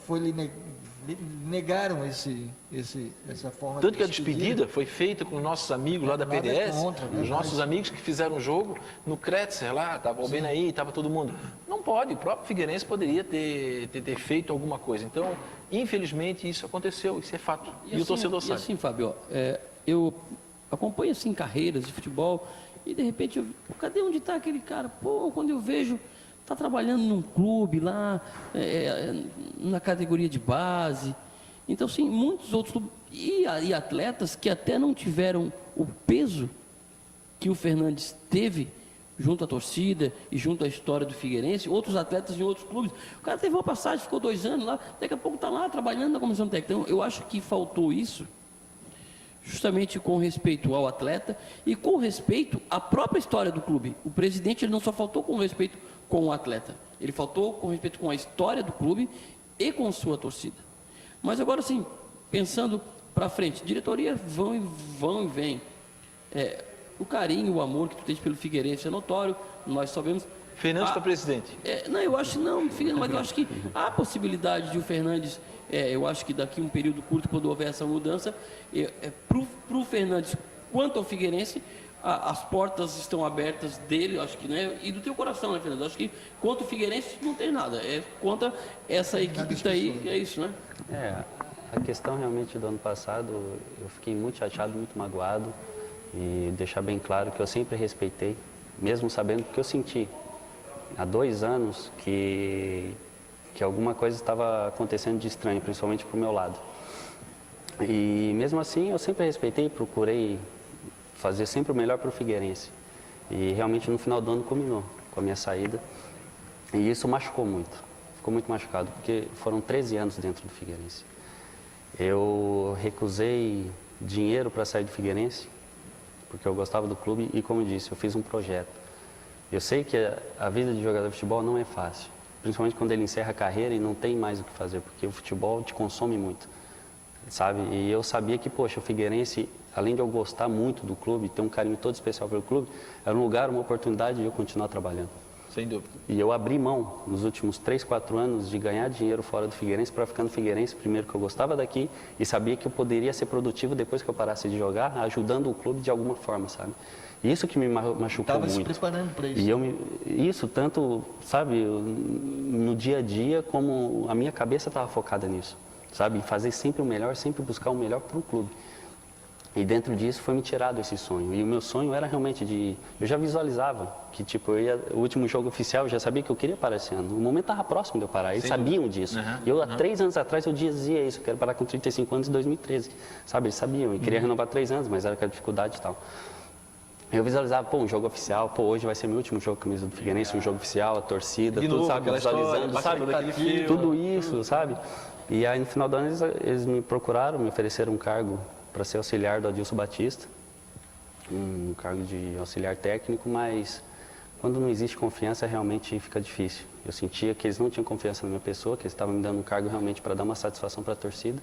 Negaram essa forma. Tanto que a despedida foi feita com os nossos amigos lá da PDS, os nossos amigos que fizeram o jogo no Kretzer lá, estava o Benaí, estava todo mundo. Não pode, o próprio Figueirense poderia ter feito alguma coisa. Então, infelizmente, isso aconteceu, isso é fato. E assim, o torcedor sabe. E assim, Fábio, eu acompanho assim carreiras de futebol e de repente, cadê onde está aquele cara? Quando eu vejo, está trabalhando num clube lá, na categoria de base. Então, sim, muitos outros clubes e atletas que até não tiveram o peso que o Fernandes teve junto à torcida e junto à história do Figueirense, outros atletas em outros clubes. O cara teve uma passagem, ficou 2 anos lá, daqui a pouco está lá trabalhando na comissão técnica. Então, eu acho que faltou isso, justamente com respeito ao atleta e com respeito à própria história do clube. O presidente ele não só faltou com respeito com o atleta, ele faltou com respeito com a história do clube e com sua torcida. Mas agora sim, pensando para frente, diretoria vão e vêm. O carinho, o amor que tu tens pelo Figueirense é notório, nós sabemos. Fernandes para presidente. Não, eu acho não, mas eu acho que há possibilidade de o Fernandes, eu acho que daqui a um período curto, quando houver essa mudança, para o Fernandes, quanto ao Figueirense, as portas estão abertas dele, acho que, né, e do teu coração, né, Fernando? Acho que quanto o Figueirense não tem nada, contra essa equipe que está aí, é isso, né? A questão realmente do ano passado, eu fiquei muito chateado, muito magoado, e deixar bem claro que eu sempre respeitei, mesmo sabendo que eu senti há 2 anos que alguma coisa estava acontecendo de estranho, principalmente para o meu lado. E mesmo assim eu sempre respeitei e procurei fazer sempre o melhor para o Figueirense. E realmente no final do ano culminou com a minha saída. E isso machucou muito, ficou muito machucado, porque foram 13 anos dentro do Figueirense. Eu recusei dinheiro para sair do Figueirense, porque eu gostava do clube e, como eu disse, eu fiz um projeto. Eu sei que a vida de jogador de futebol não é fácil, principalmente quando ele encerra a carreira e não tem mais o que fazer, porque o futebol te consome muito, sabe? E eu sabia que, poxa, o Figueirense, além de eu gostar muito do clube, ter um carinho todo especial pelo clube, era um lugar, uma oportunidade de eu continuar trabalhando. Sem dúvida. E eu abri mão, nos últimos 3, 4 anos, de ganhar dinheiro fora do Figueirense para ficar no Figueirense, primeiro que eu gostava daqui e sabia que eu poderia ser produtivo depois que eu parasse de jogar, ajudando o clube de alguma forma, sabe? Isso que me machucou Tava muito. se preparando para isso. E isso tanto, sabe, no dia a dia, como a minha cabeça estava focada nisso, sabe? Em fazer sempre o melhor, sempre buscar o melhor para o clube. E dentro disso foi me tirado esse sonho. E o meu sonho era realmente de... Eu já visualizava que, tipo, o último jogo oficial, eu já sabia que eu queria parar esse ano. O momento estava próximo de eu parar, eles sabiam disso. E eu, há 3 anos atrás, eu dizia isso, eu quero parar com 35 anos em 2013. Sabe, eles sabiam, e queria renovar 3 anos, mas era aquela dificuldade e tal. Eu visualizava, um jogo oficial, hoje vai ser meu último jogo com a camisa do Figueirense, um jogo oficial, a torcida, tudo, sabe, visualizando, sabe, tudo isso, sabe. E aí, no final do ano, eles me procuraram, me ofereceram um cargo para ser auxiliar do Adilson Batista, um cargo de auxiliar técnico, mas quando não existe confiança, realmente fica difícil. Eu sentia que eles não tinham confiança na minha pessoa, que eles estavam me dando um cargo realmente para dar uma satisfação para a torcida,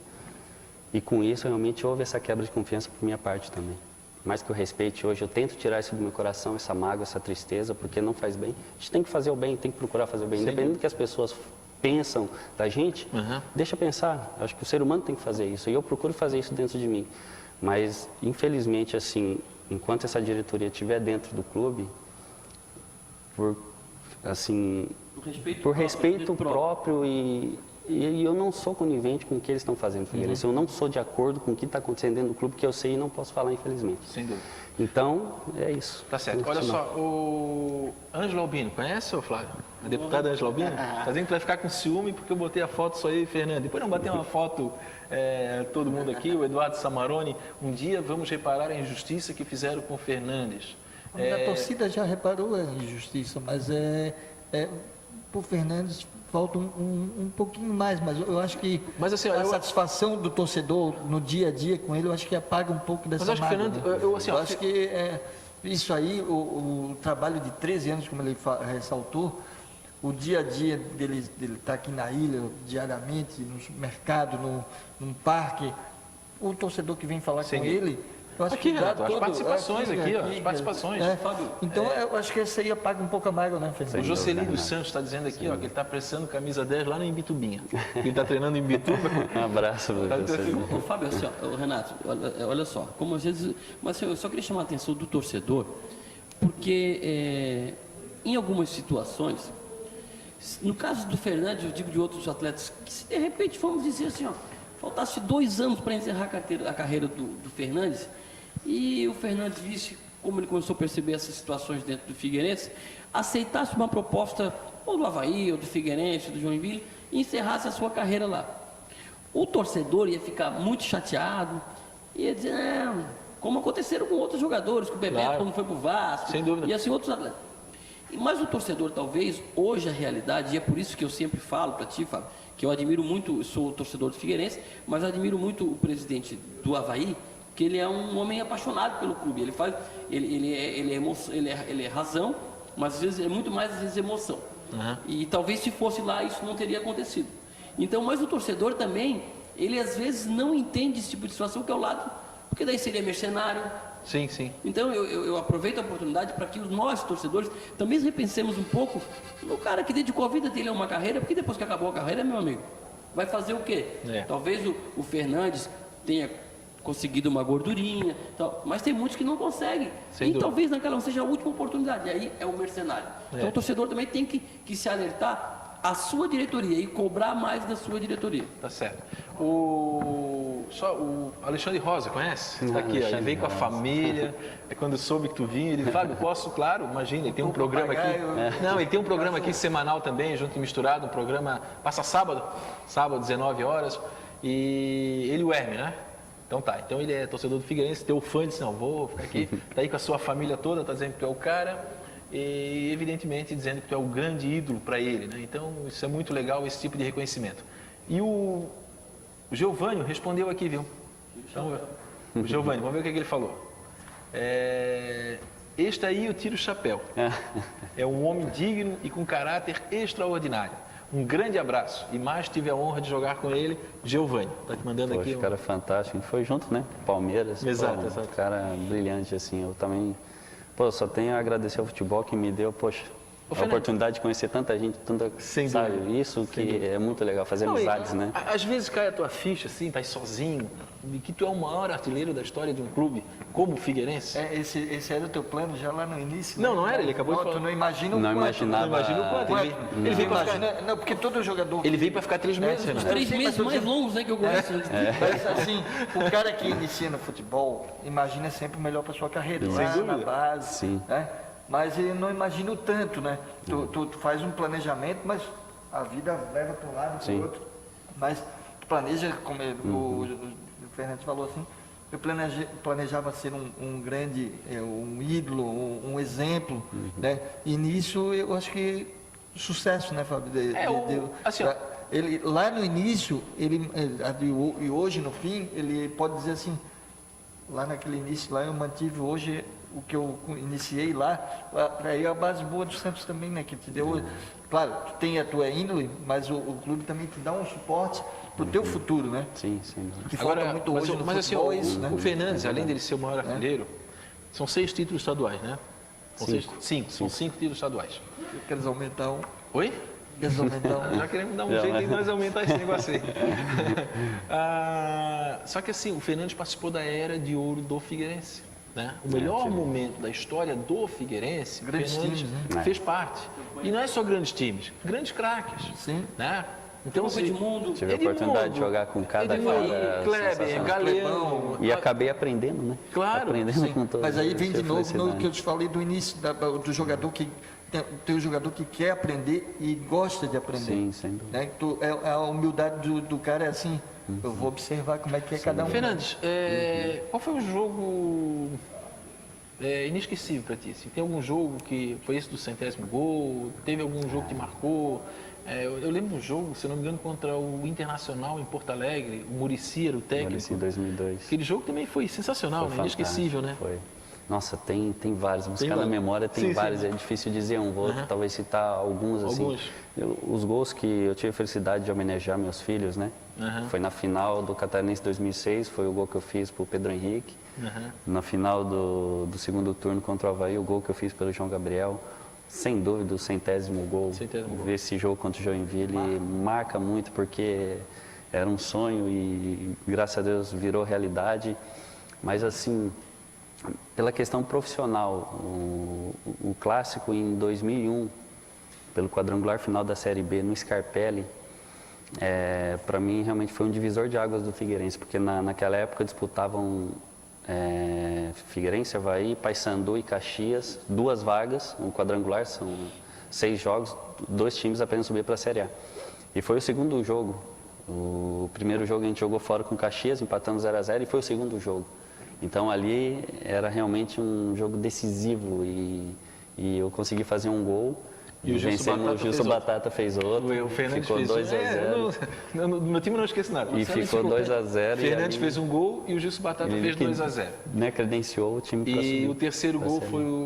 e com isso, realmente, houve essa quebra de confiança por minha parte também. Mais que eu respeite hoje, eu tento tirar isso do meu coração, essa mágoa, essa tristeza, porque não faz bem. A gente tem que fazer o bem, tem que procurar fazer o bem, independente do que as pessoas pensam da gente, deixa pensar. Acho que o ser humano tem que fazer isso, e eu procuro fazer isso dentro de mim. Mas, infelizmente, assim, enquanto essa diretoria estiver dentro do clube, por respeito próprio e eu não sou conivente com o que eles estão fazendo no Figueirense. Eu não sou de acordo com o que está acontecendo dentro do clube, que eu sei e não posso falar, infelizmente. Sem dúvida. Então, é isso. Tá certo. Olha só, o Ângelo Albino, conhece, ô Flávio? A deputada Ângelo Albino? Tá dizendo que vai ficar com ciúme porque eu botei a foto só eu e Fernando. Depois não bater uma foto, todo mundo aqui, o Eduardo Samaroni. Um dia vamos reparar a injustiça que fizeram com o Fernandes. A torcida já reparou a injustiça, mas por Fernandes falta um pouquinho mais, mas eu acho que a satisfação do torcedor no dia a dia com ele, eu acho que apaga um pouco dessa mágoa. Eu acho que isso aí, o trabalho de 13 anos, como ele ressaltou, o dia a dia dele estar aqui na ilha, diariamente, no mercado, num parque, o torcedor que vem falar com ele... Eu acho aqui, que Renato, as participações aqui, as participações. Então, eu acho que esse aí apaga um pouco a mágoa, né, Fernando? O Jocelyn dos Santos está dizendo aqui, ó, que ele está prestando camisa 10 lá no Imbitubinha. Ele está treinando em Imbituba. Um abraço, Ô, Fábio, assim, ó, Renato, olha só, como às vezes... Mas assim, eu só queria chamar a atenção do torcedor, porque em algumas situações, no caso do Fernandes, eu digo de outros atletas, que se de repente, vamos dizer assim, ó, faltasse 2 anos para encerrar a carreira do Fernandes, e o Fernandes visse como ele começou a perceber essas situações dentro do Figueirense, aceitasse uma proposta ou do Avaí, ou do Figueirense, do Joinville, e encerrasse a sua carreira lá. O torcedor ia ficar muito chateado, ia dizer, não, como aconteceram com outros jogadores, com o Bebeto Claro. quando foi pro Vasco, Sem dúvida. e assim outros atletas. Mas o torcedor, talvez, hoje a realidade, e é por isso que eu sempre falo para ti, Fábio, que eu admiro muito, sou torcedor do Figueirense, mas admiro muito o presidente do Avaí, que ele é um homem apaixonado pelo clube. Ele é razão, mas às vezes é muito mais às vezes emoção. E talvez se fosse lá isso não teria acontecido. Então, mas o torcedor também, ele às vezes não entende esse tipo de situação que é o lado, porque daí seria mercenário. Sim, sim. Então eu aproveito a oportunidade para que nós, torcedores, também repensemos um pouco no cara que dedicou a vida dele a uma carreira, porque depois que acabou a carreira, meu amigo, vai fazer o quê? Talvez o Fernandes tenha conseguido uma gordurinha, tal, mas tem muitos que não conseguem. Sem e dúvida. talvez naquela não seja a última oportunidade, e aí é o mercenário. Então o torcedor também tem que se alertar à sua diretoria e cobrar mais da sua diretoria. Tá certo. O Alexandre Rosa, conhece? Está aqui, ó, ele Alexandre veio com a Rosa. família, quando soube que tu vinha, ele, Fábio, posso? Claro, imagina, ele tem um programa aqui. Não, ele tem um programa aqui semanal também, junto e misturado, um programa, passa sábado, 19 horas, e ele e o Herme, né? Então tá, então ele é torcedor do Figueirense, teu fã, disse, não, vou ficar aqui, tá aí com a sua família toda, tá dizendo que tu é o cara, e evidentemente dizendo que tu é o grande ídolo para ele, né? Então isso é muito legal, esse tipo de reconhecimento. E o Geovânio respondeu aqui, viu? Então, o Geovânio, vamos ver o que ele falou. Este aí eu tiro o chapéu. É um homem digno e com caráter extraordinário. Um grande abraço. E mais tive a honra de jogar com ele, Geovânio. Tá te mandando Poxa, aqui. cara fantástico. A gente foi junto, né? Palmeiras. Exato, pô, exato. Um cara brilhante, assim. Eu também, pô, só tenho a agradecer ao futebol que me deu, poxa, a Fernando, oportunidade de conhecer tanta gente, Sem sabe? dúvida. Isso que é muito legal, fazer Não, e, amizades, né? Às vezes cai a tua ficha, assim, tá aí sozinho, de que tu é o maior artilheiro da história de um clube, como o Figueirense. Esse era o teu plano já lá no início? Não, não era, ele acabou de falar. Tu não imagina o Não quanto. imaginava. Não imagina o quanto. Ele veio pra ficar, Imagina, não, porque todo jogador... ele veio para ficar 3 meses, Renato. 3 sim, meses mas tô mais dizendo- longos, né, que eu conheço. Mas assim, o cara que inicia no futebol, imagina sempre o melhor para sua carreira, lá Sem na dúvida. base, Sim. né? Mas eu não imagino tanto, né? Tu faz um planejamento, mas a vida leva para um lado, para Sim. o outro. Mas tu planeja, como o Fernandes falou assim, eu planejava ser um grande, um ídolo, um exemplo, né? E nisso eu acho que sucesso, né, Fábio? assim, ó. Ele, lá no início, e hoje no fim, ele pode dizer assim, lá naquele início, lá eu mantive hoje o que eu iniciei lá, aí a base boa do Santos também, né, que te deu, claro, tu tem a tua índole, mas o clube também te dá um suporte pro teu futuro, né? Sim, sim. Que falta muito hoje no mas assim, futebol, ó, é isso, né? o Fernandes, além dele ser o maior artilheiro, são 6 títulos estaduais, né? São 5, são 5 títulos estaduais. Queres aumentar um? Oi? Queres aumentar um? Já queremos dar um jeito de nós aumentar esse negócio aí. Só que assim, o Fernandes participou da era de ouro do Figueirense. Né? O melhor momento da história do Figueirense, o Grandes Fernandes times, né? fez parte. E não é só grandes times, grandes craques. Sim. Né? Então, Copa de Mundo. Tive a oportunidade de jogar com cada cara Kleber, sensacional. Galeão. E acabei aprendendo, né? Claro, Aprendendo com todos. Mas aí vem de novo no felicidade. que eu te falei do início, do jogador que tem um jogador que quer aprender e gosta de aprender. Sim, sem dúvida. Né? A humildade do cara é assim, eu vou observar como é que é cada um. Fernandes, qual foi o jogo inesquecível para ti? Assim, tem algum jogo que foi esse do 100º gol? Teve algum jogo que te marcou? Eu lembro um jogo, se não me engano, contra o Internacional em Porto Alegre, o Muricy era o técnico. Muricy em 2002. Aquele jogo também foi sensacional, Foi né? Inesquecível, né? fantástico, Foi. Nossa, tem vários. Buscar na vários. memória tem Sim, vários. sim. É difícil dizer um. Vou talvez citar alguns, assim. Alguns. Os gols que eu tive a felicidade de homenagear meus filhos, né? Foi na final do Catarinense 2006, foi o gol que eu fiz pro Pedro Henrique. Na final do segundo turno contra o Avaí, o gol que eu fiz pelo João Gabriel. Sem dúvida, o 100º gol. 100º gol. Ver esse jogo contra o Joinville marca muito, porque era um sonho e, graças a Deus, virou realidade. Mas, assim, pela questão profissional, o clássico em 2001, pelo quadrangular final da Série B no Scarpelli, para mim realmente foi um divisor de águas do Figueirense, porque naquela época disputavam Figueirense, Avaí, Paysandu e Caxias, 2 vagas, um quadrangular, são 6 jogos, 2 times apenas subir para a Série A. E foi o segundo jogo. O primeiro jogo a gente jogou fora com Caxias, empatando 0-0, e foi o segundo jogo. Então ali era realmente um jogo decisivo e eu consegui fazer um gol. E o Gilson Batata fez outro. O Fernandes ficou fez 2-0. No meu time não esqueço nada. E ficou 2-0. Fernandes fez um gol e o Gilson Batata fez 2-0. Né, credenciou o time para subir. E o terceiro gol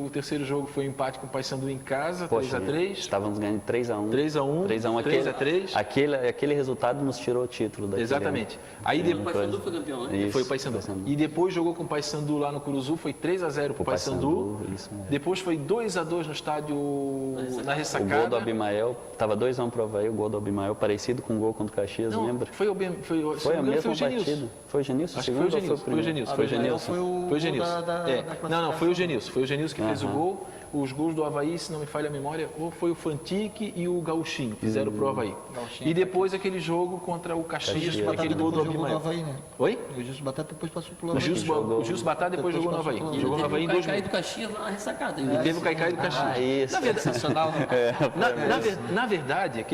o terceiro jogo foi um empate com o Paysandu em casa, 3-3. Estávamos ganhando 3-1. 3-1, 3-3. Aquele resultado nos tirou o título daquele Exatamente. ano. Aí O Paysandu foi campeão, né? Isso, foi o Paysandu. E depois jogou com o Paysandu lá no Curuzu, foi 3-0 pro Paysandu. Isso mesmo. Depois foi 2-2 no estádio na O Ressacada. gol do Abimael, estava 2-1 pro Avaí, o gol do Abimael, parecido com o gol contra o Caxias, Não, lembra? foi a mesma batida. Foi o Genilson? Acho que foi o Genilson. Foi o Genilson. Foi o Genilson. Foi o Foi o Genilson. gol da Não, foi o Genilson. Foi o Genilson que fez o gol. Os gols do Avaí, se não me falha a memória, ou foi o Fantique e o Gauchinho, fizeram pro Avaí. E depois aquele jogo contra o Caxias, foi aquele gol do jogou no Abimael. Havaí, né? Oi? O Gilson Batata depois passou pro O Havaí. Gilson Batata depois jogou no Havaí. Jogou no Havaí em Teve o 2000. Caicai do Caxias lá na ressacada. E teve o Caicai do Caxias. Isso. Na verdade, Sensacional, né? na verdade,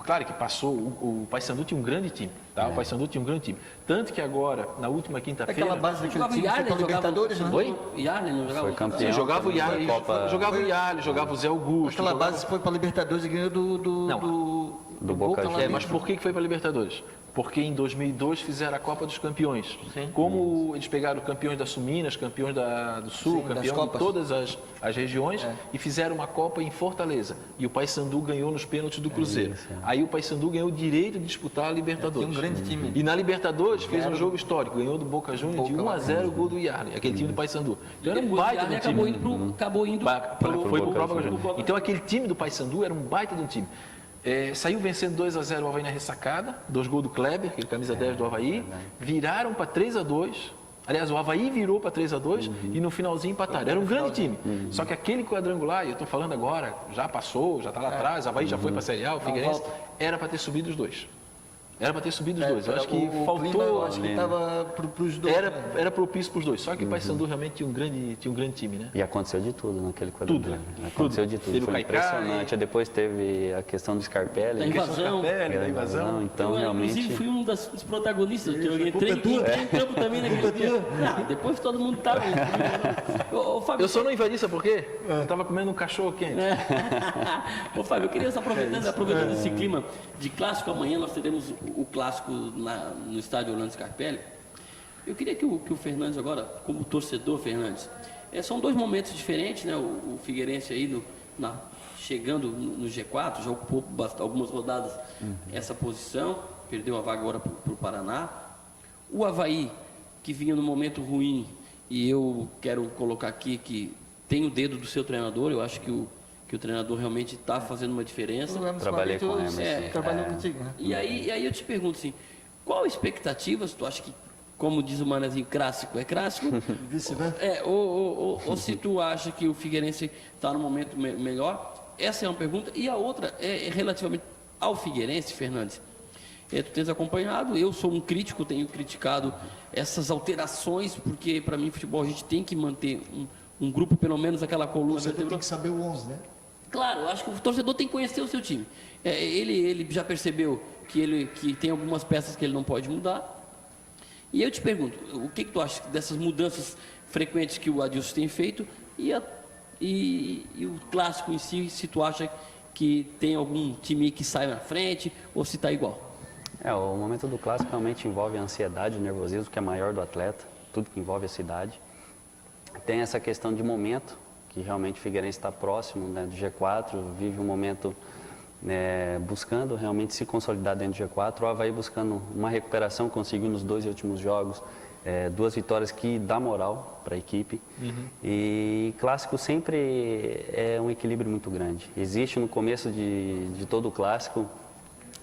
claro que passou, o Paysandu tinha um grande time, tá? O Paysandu tinha um grande time. Tanto que agora, na última quinta-feira... Aquela base daquele Jogava o time foi Yarley, pra Libertadores, né? Oi? Yarley não jogava? Foi campeão. Sim, jogava o também, Yarley, foi Copa- jogava o Yarley, jogava o Zé Augusto. Aquela jogava- base foi pra Libertadores e ganhou do Boca lá Juniors. Mas por que foi para Libertadores? Porque em 2002 fizeram a Copa dos Campeões. Como eles pegaram campeões da Suminas, campeões do Sul, Sim, das campeão de Copas. todas as regiões, e fizeram uma Copa em Fortaleza. E o Paysandu ganhou nos pênaltis do Cruzeiro. Aí o Paysandu ganhou o direito de disputar a Libertadores. Tem um grande time. E na Libertadores fez um jogo histórico, ganhou do Boca Juniors de 1-0 o gol do Yarley, aquele time do Paysandu. Então era um Depois o baita do Yarley time. acabou indo Foi pro Boca Boca Juniors. Juniors. Então aquele time do Paysandu era um baita de um time. Saiu vencendo 2-0 o Avaí na ressacada, 2 gols do Kleber, aquele camisa 10 do Avaí, viraram para 3-2. Aliás, o Avaí virou para 3-2 e no finalzinho empataram. Era um grande time. Só que aquele quadrangular, e eu estou falando agora, já passou, já está lá atrás, o Avaí já foi para a Série A, o Figueirense, era para ter subido os dois. Era para ter subido os dois. Eu acho que o faltou. clima, eu acho que estava pros dois. Era propício para os dois. Só que o Paysandu realmente tinha um grande time, né? E aconteceu de tudo naquele quadrangular. Aconteceu de tudo. Teve o Foi Caicai. impressionante. Depois teve a questão do Scarpelli. Da invasão. Da invasão. Então, Inclusive, realmente... fui um dos protagonistas, que eu entrei em campo também naquele dia. Não, depois todo mundo estava. Ô, Fábio, Eu só não invadi, sabe por quê? Eu estava comendo um cachorro quente. Ô, Fábio, eu queria aproveitando esse clima de clássico, amanhã nós teremos o clássico no estádio Orlando Scarpelli. Eu queria que o Fernandes agora, como torcedor, Fernandes, são 2 momentos diferentes, né? O Figueirense aí chegando no G4, já ocupou algumas rodadas essa posição, perdeu a vaga agora para o Paraná. O Avaí, que vinha num momento ruim, e eu quero colocar aqui que tem o dedo do seu treinador, eu acho que o treinador realmente está fazendo uma diferença. Trabalhei com o Emerson. Trabalhou contigo, né? E aí eu te pergunto assim, qual a expectativa, se tu acha que, como diz o Manezinho, clássico é clássico, Vice-versa. ou se tu acha que o Figueirense está no momento melhor, essa é uma pergunta. E a outra é relativamente ao Figueirense, Fernandes. Tu tens acompanhado, eu sou um crítico, tenho criticado essas alterações, porque para mim, futebol, a gente tem que manter um grupo, pelo menos aquela coluna Você tem vertebral. que saber o 11, né? Claro, eu acho que o torcedor tem que conhecer o seu time. Ele já percebeu que tem algumas peças que ele não pode mudar. E eu te pergunto, o que tu acha dessas mudanças frequentes que o Adilson tem feito e o clássico em si, se tu acha que tem algum time que sai na frente ou se está igual? O momento do clássico realmente envolve a ansiedade, o nervosismo, que é maior do atleta, tudo que envolve a cidade. Tem essa questão de momento, que realmente o Figueirense está próximo, né, do G4, vive um momento buscando realmente se consolidar dentro do G4. O Avaí buscando uma recuperação, conseguiu nos 2 últimos jogos, 2 vitórias que dá moral para a equipe. E clássico sempre é um equilíbrio muito grande. Existe no começo de todo o clássico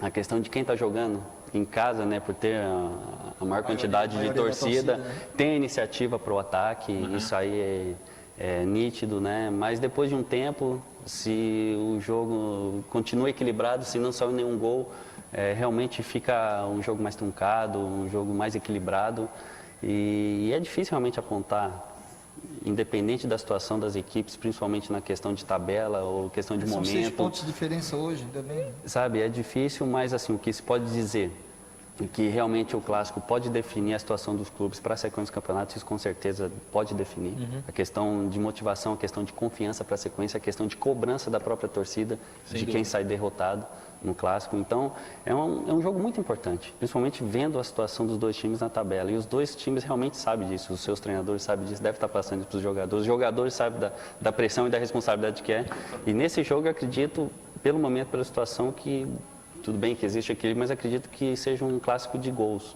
a questão de quem está jogando em casa, né, por ter a maior quantidade de torcida, tem a iniciativa para o ataque, isso aí é nítido, né? Mas depois de um tempo, se o jogo continua equilibrado, se não saiu nenhum gol, realmente fica um jogo mais truncado, um jogo mais equilibrado. E é difícil realmente apontar, independente da situação das equipes, principalmente na questão de tabela ou questão de São 6 momento. pontos de diferença hoje também. Sabe, é difícil, mas assim, o que se pode dizer é que realmente o clássico pode definir a situação dos clubes para a sequência do campeonato, isso com certeza pode definir. A questão de motivação, a questão de confiança para a sequência, a questão de cobrança da própria torcida, de quem sai derrotado no clássico. Então, é um jogo muito importante, principalmente vendo a situação dos dois times na tabela. E os dois times realmente sabem disso, os seus treinadores sabem disso, devem estar passando isso para os jogadores. Os jogadores sabem da pressão e da responsabilidade que é. E nesse jogo, eu acredito, pelo momento, pela situação, que tudo bem que existe aquele, mas acredito que seja um clássico de gols.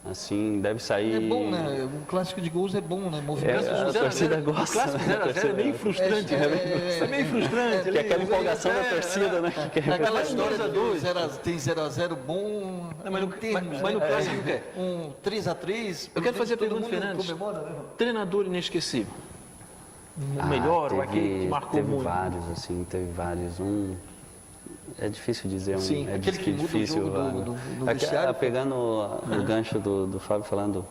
Assim, deve sair... É bom, né? Um clássico de gols é bom, né? A torcida gosta. O clássico 0x0 é meio frustrante. É meio frustrante. Que é aquela empolgação da torcida, né? Aquela história tem 0x0 bom. Mas no clássico o quê? Um 3x3. Eu quero fazer a pergunta, Fernandes. Comemora, né? Treinador inesquecível. O melhor, ou aquele que marcou muito? Teve vários. É difícil dizer, Sim, é aquele que muda o difícil. jogo do vestiário. Pegando o gancho do Fábio falando,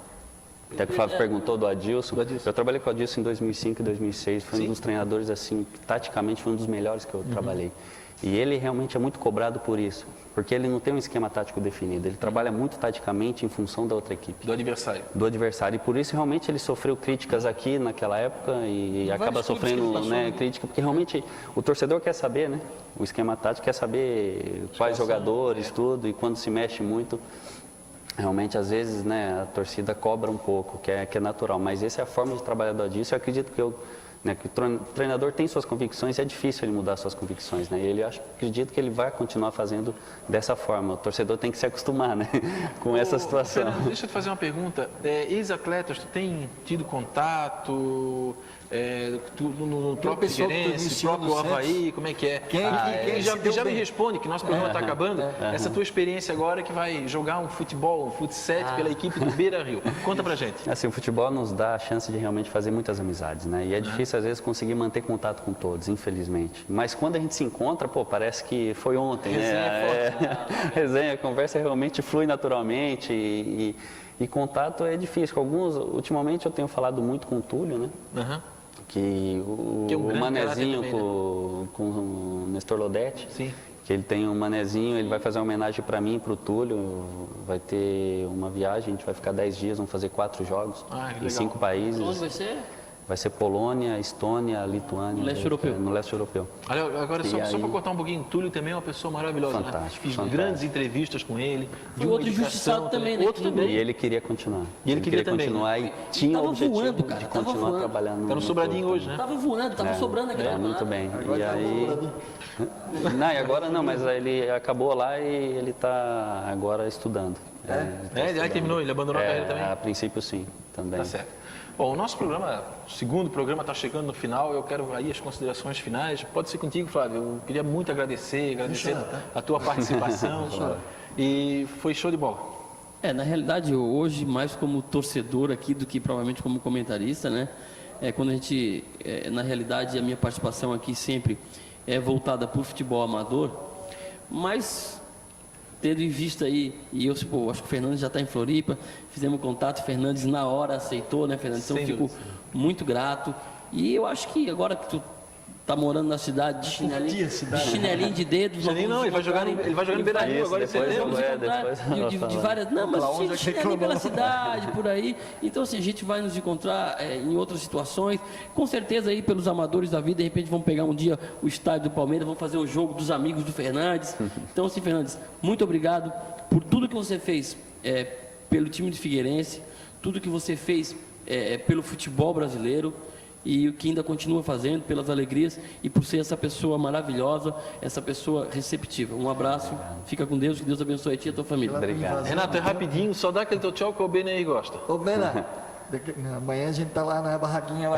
até que o Flávio perguntou do Adilson. Eu trabalhei com o Adilson em 2005 e 2006, foi um dos treinadores, assim, taticamente foi um dos melhores que eu trabalhei. E ele realmente é muito cobrado por isso, porque ele não tem um esquema tático definido, ele trabalha muito taticamente em função da outra equipe. Do adversário. Do adversário, e por isso realmente ele sofreu críticas aqui naquela época e acaba sofrendo crítica, porque realmente o torcedor quer saber, né? O esquema tático quer saber quais jogadores, tudo, e quando se mexe muito, realmente às vezes, né, a torcida cobra um pouco, que é natural, mas essa é a forma de trabalhar do Adilson. Eu acredito que que o treinador tem suas convicções e é difícil ele mudar suas convicções, né? E ele acredito que ele vai continuar fazendo dessa forma. O torcedor tem que se acostumar, né, com essa situação. Fernando, deixa eu te fazer uma pergunta. Ex-atletas, tu tem tido contato no próprio Figueirense, no próprio Avaí, como é que é? Já me responde, que nosso programa está acabando. Essa tua experiência agora que vai jogar um futebol, um futsal pela equipe do Beira-Rio. Conta pra gente. Assim, o futebol nos dá a chance de realmente fazer muitas amizades, né? E é difícil às vezes conseguir manter contato com todos, infelizmente. Mas quando a gente se encontra, parece que foi ontem, né? Resenha, a conversa realmente flui naturalmente e contato é difícil. Com alguns, ultimamente eu tenho falado muito com o Túlio, né? Que o Manezinho também, com o Nestor Lodete, que ele tem um Manezinho, ele vai fazer uma homenagem para mim, para o Túlio, vai ter uma viagem, a gente vai ficar 10 dias, vamos fazer 4 jogos em 5 países. Onde vai ser? Vai ser Polônia, Estônia, Lituânia. No leste europeu. No leste europeu. Olha, agora só para cortar um pouquinho, Túlio também é uma pessoa maravilhosa. Fantástico. Fiz grandes entrevistas com ele. Foi outro injustiçado também, né? Outro também. E ele queria continuar. E ele queria também, continuar né? e tinha o objetivo voando, cara, de tava continuar voando. trabalhando. Tá no Sobradinho hoje, né? Tava voando, tava sobrando aqui. Muito bem. E aí... Não, e agora não, mas ele acabou lá e ele está agora estudando. Aí terminou, ele abandonou a carreira também? A princípio sim, também. Tá certo. Bom, o nosso programa, o segundo programa, está chegando no final. Eu quero aí as considerações finais. Pode ser contigo, Flávio. Eu queria muito agradecer a tua participação. E foi show de bola. Na realidade, hoje, mais como torcedor aqui do que provavelmente como comentarista, né? Quando a gente, na realidade, a minha participação aqui sempre é voltada para o futebol amador, mas tendo em vista aí, e eu acho que o Fernandes já está em Floripa, fizemos contato, o Fernandes na hora aceitou, né, Fernandes? Então eu fico muito grato. E eu acho que agora que tu tá morando na cidade, de chinelinho de dedos. Não, ele vai jogar no Beira-Rio agora em setembro. De várias. Não, mas chinelinho pela cidade, por aí. Então, assim, a gente vai nos encontrar em outras situações. Com certeza aí pelos amadores da vida, de repente vão pegar um dia o estádio do Palmeiras, vão fazer o jogo dos amigos do Fernandes. Então, assim, Fernandes, muito obrigado por tudo que você fez pelo time de Figueirense, tudo que você fez pelo futebol brasileiro. E o que ainda continua fazendo, pelas alegrias e por ser essa pessoa maravilhosa, essa pessoa receptiva. Um abraço, fica com Deus, que Deus abençoe a ti e a tua família. Obrigado. Renato, é rapidinho, só dá aquele teu tchau que o BNI gosta. Ô, Bena, amanhã a gente tá lá na barraquinha lá.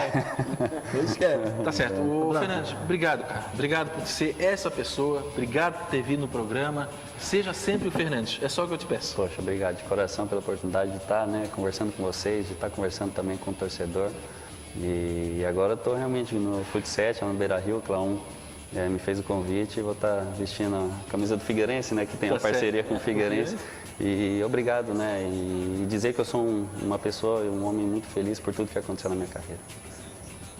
Não esquece. Tá certo. Ô, Fernandes, obrigado, cara. Obrigado por ser essa pessoa, obrigado por ter vindo no programa. Seja sempre o Fernandes, é só o que eu te peço. Poxa, obrigado de coração pela oportunidade de estar, né, conversando com vocês, de estar conversando também com o torcedor. E agora eu estou realmente no futsal, no Beira-Rio, o Claum me fez o convite e vou estar vestindo a camisa do Figueirense, né, que tem a parceria com o Figueirense. E obrigado, né? E dizer que eu sou uma pessoa, um homem muito feliz por tudo que aconteceu na minha carreira.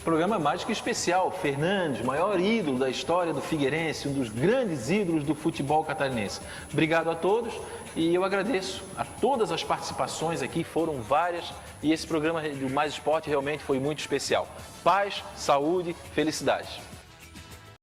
Programa mais que especial. Fernandes, maior ídolo da história do Figueirense, um dos grandes ídolos do futebol catarinense. Obrigado a todos e eu agradeço a todas as participações aqui, foram várias, e esse programa do Mais Esporte realmente foi muito especial. Paz, saúde, felicidade.